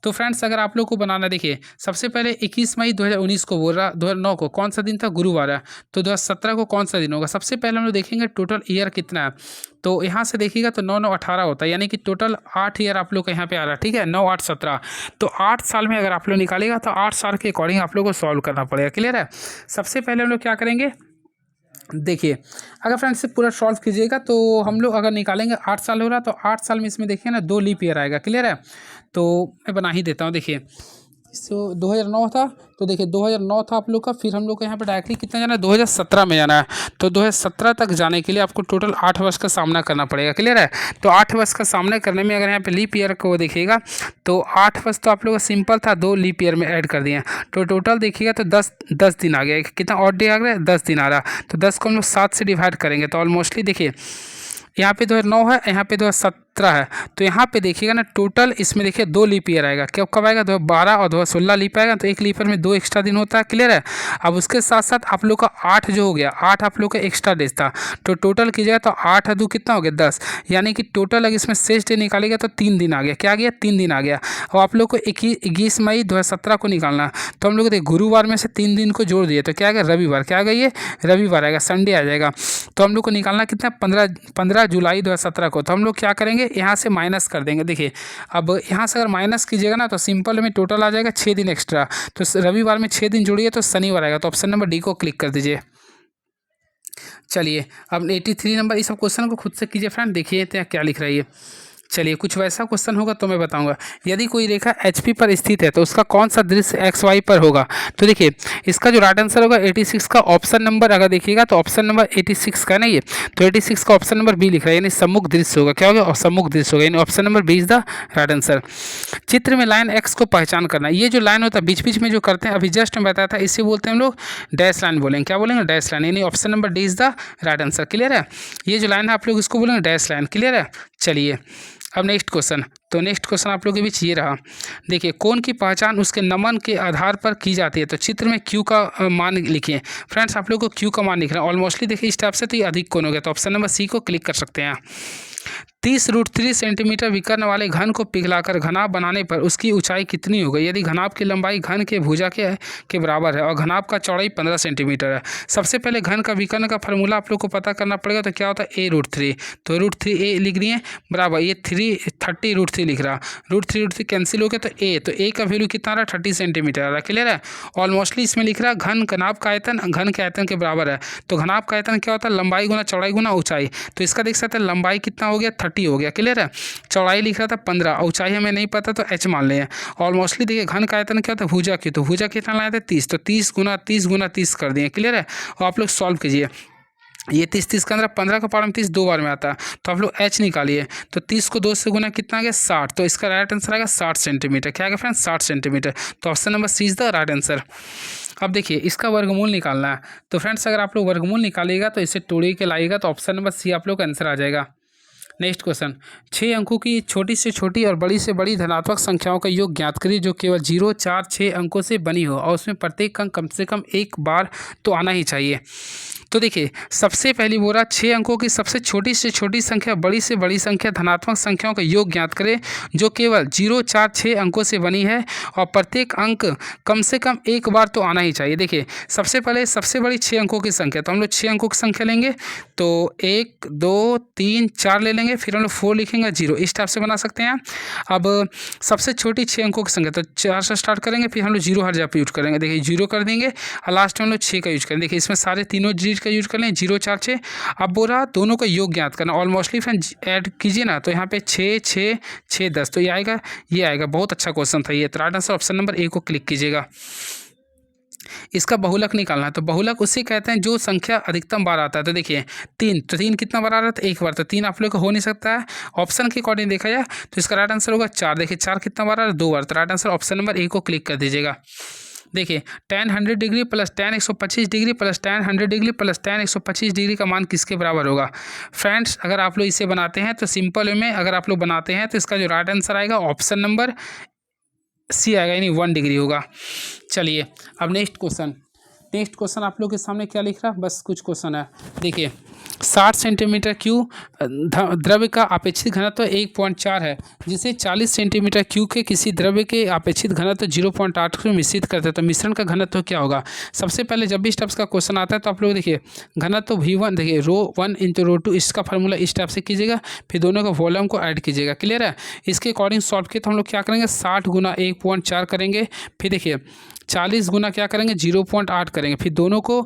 तो फ्रेंड्स अगर आप लोग को बनाना, देखिए सबसे पहले 21 मई 2019 को बोल रहा, 2009 को कौन सा दिन था? गुरुवार है। तो 2017 को कौन सा दिन होगा? सबसे पहले हम लोग देखेंगे टोटल ईयर कितना है। तो यहाँ से देखिएगा तो 9 9 18 होता है, यानी कि टोटल 8 ईयर आप लोग का यहाँ पे आ रहा है। ठीक है, 9 8 17। तो 8 साल में अगर आप लोग निकालेगा तो 8 साल के अकॉर्डिंग आप लोग को सॉल्व करना पड़ेगा। क्लियर है? सबसे पहले हम लोग क्या करेंगे, देखिए अगर फ्रेंड्स से पूरा सॉल्व कीजिएगा तो हम लोग अगर निकालेंगे 8 साल हो रहा, तो 8 साल में इसमें देखिए ना 2 लीप ईयर आएगा। क्लियर है? तो मैं बना ही देता हूँ। देखिए सो 2009 था, तो देखिए 2009 था आप लोग का। फिर हम लोग को यहाँ पे डायरेक्टली कितना जाना है? 2017 में जाना है। तो 2017 तक जाने के लिए आपको टोटल 8 वर्ष का सामना करना पड़ेगा। क्लियर है? तो 8 वर्ष का सामना करने में अगर यहाँ पे लीप ईयर को देखिएगा तो 8 वर्ष तो आप लोग का सिंपल था, 2 लीप ईयर में ऐड कर दिए। तो टोटल देखिएगा तो 10 दिन आ गया। कितना ऑड डे आ गया? 10 दिन आ रहा। तो 10 को हम लोग 7 से डिवाइड करेंगे तो ऑलमोस्टली देखिए यहाँ पे 2009 है, यहाँ पे 2017 है। तो यहाँ पे देखिएगा ना टोटल इसमें देखिए 2 लीप ईयर आएगा। क्या कब आएगा? 2012 और 2016 लीप आएगा। तो एक लीप ईयर में 2 एक्स्ट्रा दिन होता है। क्लियर है? अब उसके साथ साथ आप लोग का 8 जो हो गया, 8 आप लोग का एक्स्ट्रा डेज था। तो टोटल कीजिएगा तो 8 2 कितना हो गया? 10। यानी कि टोटल अगर इसमें शेष डे निकालेगा तो 3 दिन आ गया। क्या आ गया? 3 दिन आ गया। और आप लोग को 21 मई 2017 को निकालना, तो हम लोग देखिए गुरुवार में से 3 दिन को जोड़ दिए तो क्या आ गया? रविवार। क्या आ गया? ये रविवार आएगा, संडे आ जाएगा। तो हम लोग को निकालना कितना? 15 जुलाई 2017 को। तो हम लोग क्या करेंगे, यहाँ से माइनस कर देंगे। देखिए अब यहाँ से अगर माइनस कीजिएगा ना तो सिंपल में टोटल आ जाएगा 6 दिन एक्स्ट्रा। तो रविवार में 6 दिन जोड़िए तो शनिवार आएगा। तो ऑप्शन नंबर डी को क्लिक कर दीजिए। चलिए अब 83 नंबर, इस सब क्वेश्चन को खुद से कीजिए फ्रेंड। देखिए तो क्या लिख रहा है ये। चलिए कुछ वैसा क्वेश्चन होगा तो मैं बताऊंगा। यदि कोई रेखा HP पर स्थित है तो उसका कौन सा दृश्य XY पर होगा? तो देखिए इसका जो राइट आंसर होगा 86 का ऑप्शन नंबर, अगर देखिएगा तो ऑप्शन नंबर 86 का है ना ये। तो 86 का ऑप्शन नंबर बी लिख रहा है, यानी सम्मुख दृश्य होगा। क्या होगा? सम्मुख दृश्य होगा, यानी option number B is the right answer. चित्र में लाइन X को पहचान करना, ये जो लाइन होता है बीच बीच में जो करते हैं, अभी जस्ट मैं बताया था, इसे बोलते हैं हम लोग डैश लाइन बोलेंगे। क्या बोलेंगे? डैश लाइन, यानी option number D is the right answer. Clear है? ये जो लाइन है आप लोग इसको बोलेंगे डैश लाइन। क्लियर है? चलिए अब नेक्स्ट क्वेश्चन। तो नेक्स्ट क्वेश्चन आप लोगों के बीच ये रहा। देखिए कोण की पहचान उसके नमन के आधार पर की जाती है। तो चित्र में Q का मान लिखिए। फ्रेंड्स आप लोग को Q का मान लिख रहा है। ऑलमोस्टली देखिए इस टाइप से तो ये अधिक कोण हो गया। तो ऑप्शन नंबर सी को क्लिक कर सकते हैं। 30√3 सेंटीमीटर विकर्ण वाले घन को पिघलाकर घनाभ बनाने पर उसकी ऊंचाई कितनी हो गई? यदि घनाभ की लंबाई घन के भुजा के बराबर है और घनाभ का चौड़ाई 15 सेंटीमीटर है। सबसे पहले घन का विकर्ण का फार्मूला आप लोग को पता करना पड़ेगा। तो क्या होता है? a√3। तो √3a लिख रही है बराबर, ये 30√3 लिख रहा। √3 कैंसिल हो गया तो a का वैल्यू कितना आ रहा है? 30 सेंटीमीटर आ रहा है। क्लियर है? ऑलमोस्टली इसमें लिख रहा घन घनाभ का आयतन घन के आयतन के बराबर है। तो घनाभ का आयतन क्या होता है? लंबाई गुना चौड़ाई गुना ऊंचाई। तो इसका देख सकते हैं लंबाई कितना हो गया? 30 हो गया। क्लियर है? चौड़ाई लिख रहा था 15, ऊंचाई हमें नहीं पता तो h मान लें। ऑलमोस्टली देखिए घन का आयतन क्या होता है? भुजा की। तो भुजा कितना लाए थे? 30। तो 30 गुना 30 गुना 30 कर दिए। क्लियर है? और आप लोग सॉल्व कीजिए। ये 30 के अंदर 15 का पावर में 30 2 बार में आता है। तो आप लोग h निकालिए। तो 30 को 2 से गुना कितना आ गया? 60। तो इसका राइट आंसर आएगा 60 सेंटीमीटर। क्या आएगा फ्रेंड? 60 सेंटीमीटर। तो option number C is the right answer. अब देखिए इसका वर्गमूल निकालना है। तो फ्रेंड्स अगर आप लोग वर्गमूल निकालिएगा तो इसे तोड़ के लाइएगा तो ऑप्शन नंबर सी आप लोग का आंसर आ जाएगा। नेक्स्ट क्वेश्चन, 6 अंकों की छोटी से छोटी और बड़ी से बड़ी धनात्मक संख्याओं का योग ज्ञात करिए जो केवल 0 4 6 अंकों से बनी हो और उसमें प्रत्येक अंक कम से कम एक बार तो आना ही चाहिए। तो देखिए सबसे पहली बोल रहा 6 अंकों की सबसे छोटी से छोटी संख्या बड़ी से बड़ी संख्या धनात्मक संख्याओं का योग ज्ञात करें जो केवल 0 4 6 अंकों से बनी है और प्रत्येक अंक कम से कम एक बार तो आना ही चाहिए। देखिए सबसे पहले सबसे बड़ी 6 अंकों की संख्या, तो हम लोग 6 अंकों की संख्या लेंगे तो 1 2 3 4 ले लेंगे। लिखेंगे, फिर हम लोग 4 लिखेंगे 0, इस टाइप से बना सकते हैं। अब सबसे छोटी 6 अंकों की संख्या, तो 4 से स्टार्ट करेंगे, फिर हम लोग 0 हर जगह पे यूज करेंगे। देखिए 0 कर देंगे और लास्ट में हम लोग 6 का यूज करेंगे। देखिए इसमें सारे तीनों डिजिट का यूज कर लें, 0 4 6। अब बोल रहा दोनों का योग ज्ञात करना, ऑलमोस्टली फ्रेंड ऐड कीजिए ना, तो यहाँ पे 6 6 6 10, तो ये आएगा। बहुत अच्छा क्वेश्चन था ये। तो right answer option number A को क्लिक कीजिएगा। इसका बहुलक निकालना है, तो बहुलक उसे कहते हैं जो संख्या अधिकतम बार आता है। तो देखिए 3, तो 3 कितना बार आ रहा है, तो एक बार, तो 3 आप लोग को हो नहीं सकता है। ऑप्शन के अकॉर्डिंग देखा जाए तो इसका राइट आंसर होगा 4। देखिए 4 कितना बार आ रहा है, 2 बार, तो right answer option number A को क्लिक कर दीजिएगा। देखिए tan 100 degree plus tan 125 degree plus tan 100 degree plus tan 125 degree का मान किसके बराबर होगा। फ्रेंड्स अगर आप लोग इसे बनाते हैं तो सिंपल वे में अगर आप लोग बनाते हैं तो इसका जो राइट आंसर आएगा ऑप्शन नंबर सी आएगा, यानी 1 डिग्री होगा। चलिए अब नेक्स्ट क्वेश्चन आप लोग के सामने क्या लिख रहा है, बस कुछ क्वेश्चन है। देखिए 60 सेंटीमीटर क्यूब द्रव्य का अपेक्षित घनत्व 1.4 है, जिसे 40 सेंटीमीटर क्यूब के किसी द्रव्य के अपेक्षित घनत्व 0.8 में मिश्रित करते हैं, तो मिश्रण का घनत्व क्या होगा। सबसे पहले जब भी स्टेप्स का क्वेश्चन आता है तो आप लोग देखिए घनत्व V1, देखिए ρ1 × ρ2, इसका फॉर्मूला इस टाइप से कीजिएगा, फिर दोनों का वॉल्यूम को ऐड कीजिएगा। क्लियर है। इसके अकॉर्डिंग सॉल्व किए तो हम लोग क्या करेंगे, 60 × 1.4 करेंगे, फिर देखिए 40 गुना क्या करेंगे, 0.8 करेंगे, फिर दोनों को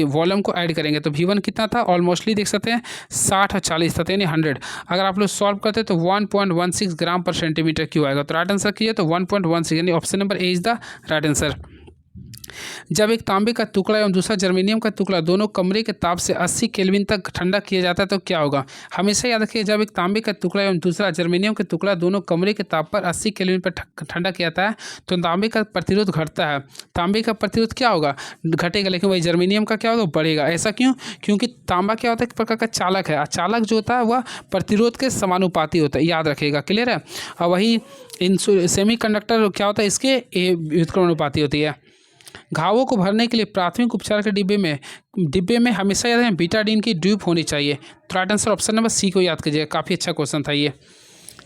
वॉल्यूम को ऐड करेंगे, तो V1 कितना था, ऑलमोस्टली देख सकते हैं 60 और 40 था, यानी 100। अगर आप लोग सॉल्व करते हैं तो 1.16 ग्राम पर सेंटीमीटर क्यूब आएगा। तो राइट आंसर कीजिए तो 1.16, यानी option number A is the right answer. जब एक तांबे का टुकड़ा एवं दूसरा जर्मेनियम का टुकड़ा दोनों कमरे के ताप से 80 केल्विन तक ठंडा किया जाता है तो क्या होगा। हमेशा याद रखिए जब एक तांबे का टुकड़ा एवं दूसरा जर्मेनियम का टुकड़ा दोनों कमरे के ताप पर 80 केल्विन पर ठंडा किया जाता है तो तांबे का प्रतिरोध घटता है। तांबे का प्रतिरोध क्या होगा, घटेगा, लेकिन वही जर्मेनियम का क्या होगा, बढ़ेगा। ऐसा क्यों, क्योंकि तांबा क्या होता है, एक प्रकार का चालक है, चालक जो होता है वह प्रतिरोध के समानुपाती होता है, याद रखिएगा। क्लियर है। और वही सेमीकंडक्टर क्या होता है, इसके व्युत्क्रमानुपाती होती है। घावों को भरने के लिए प्राथमिक उपचार के डिब्बे में हमेशा याद रखें बीटाडीन की ड्यूब होनी चाहिए। तो right answer option number C को याद कीजिएगा, काफ़ी अच्छा क्वेश्चन था ये।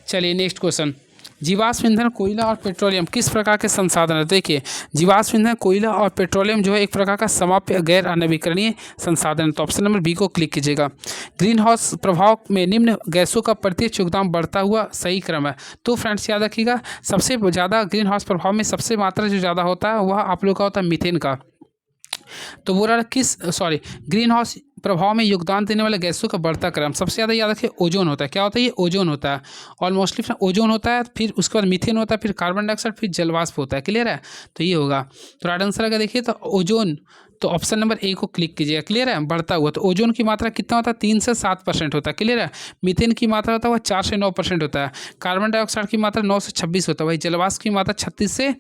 चलिए नेक्स्ट क्वेश्चन, जीवाश्म ईंधन कोयला और पेट्रोलियम किस प्रकार के संसाधन है। देखिए जीवाश्म ईंधन कोयला और पेट्रोलियम जो है एक प्रकार का समाप्य गैर अनवीकरणीय संसाधन है, तो ऑप्शन नंबर बी को क्लिक कीजिएगा। ग्रीन हाउस प्रभाव में निम्न गैसों का प्रत्यक्ष योगदान बढ़ता हुआ सही क्रम है। तो फ्रेंड्स याद रखिएगा सबसे ज़्यादा ग्रीन हाउस प्रभाव में सबसे मात्रा जो ज़्यादा होता है वह आप लोग का होता है मीथेन का। तो बोल रहा ग्रीन हाउस प्रभाव में योगदान देने वाले गैसों का बढ़ता क्रम सबसे ज़्यादा याद रखिए ओजोन होता है। क्या होता है, ये ओजोन होता है, ऑलमोस्टली ओजोन होता है, फिर उसके बाद मीथेन होता है, फिर कार्बन डाइऑक्साइड, फिर जलवाष्प होता है। क्लियर है। तो ये होगा, तो राइट आंसर अगर देखिए तो ओजोन, तो ऑप्शन नंबर ए को क्लिक कीजिएगा। क्लियर है। बढ़ता हुआ, तो ओजोन की मात्रा कितना होता है, 3 से 7% होता है। क्लियर है। मीथेन की मात्रा होता है वह 4 से 9% होता है। कार्बन डाइऑक्साइड की मात्रा 9 से 26 होता है। वही जलवाष्प की मात्रा 36 से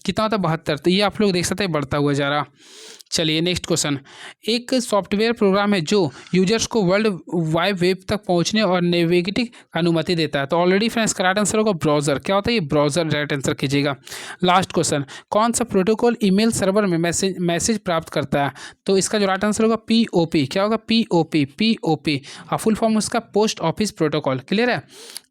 कितना होता है, 72। तो ये आप लोग देख सकते हैं बढ़ता हुआ जा रहा। चलिए नेक्स्ट क्वेश्चन, एक सॉफ्टवेयर प्रोग्राम है जो यूजर्स को वर्ल्ड वाइड वेब तक पहुंचने और नेविगेटिंग की अनुमति देता है। तो ऑलरेडी फ्रेंड्स का राइट आंसर होगा ब्राउजर। क्या होता है, ये ब्राउजर राइट आंसर कीजिएगा। लास्ट क्वेश्चन, कौन सा प्रोटोकॉल ईमेल सर्वर में मैसेज प्राप्त करता है। तो इसका जो राइट आंसर होगा POP। क्या होगा, POP और फुल फॉर्म उसका पोस्ट ऑफिस प्रोटोकॉल। क्लियर है।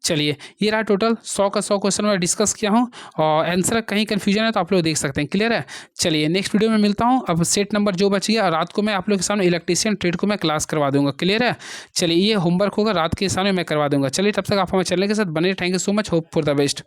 चलिए ये रहा टोटल 100 का 100 क्वेश्चन मैं डिस्कस किया हूँ और आंसर कहीं कन्फ्यूजन है तो आप लोग देख सकते हैं। क्लियर है। चलिए नेक्स्ट वीडियो में मिलता हूँ। अब सेट नंबर जो बच गया रात को मैं आप लोग के सामने इलेक्ट्रीशियन ट्रेड को मैं क्लास करवा दूंगा। क्लियर है। चलिए ये होमवर्क होगा रात के सामने मैं करवा दूंगा। चलिए तब तक आप हमारे चैनल के साथ बने। Thank you so much, hope for the best.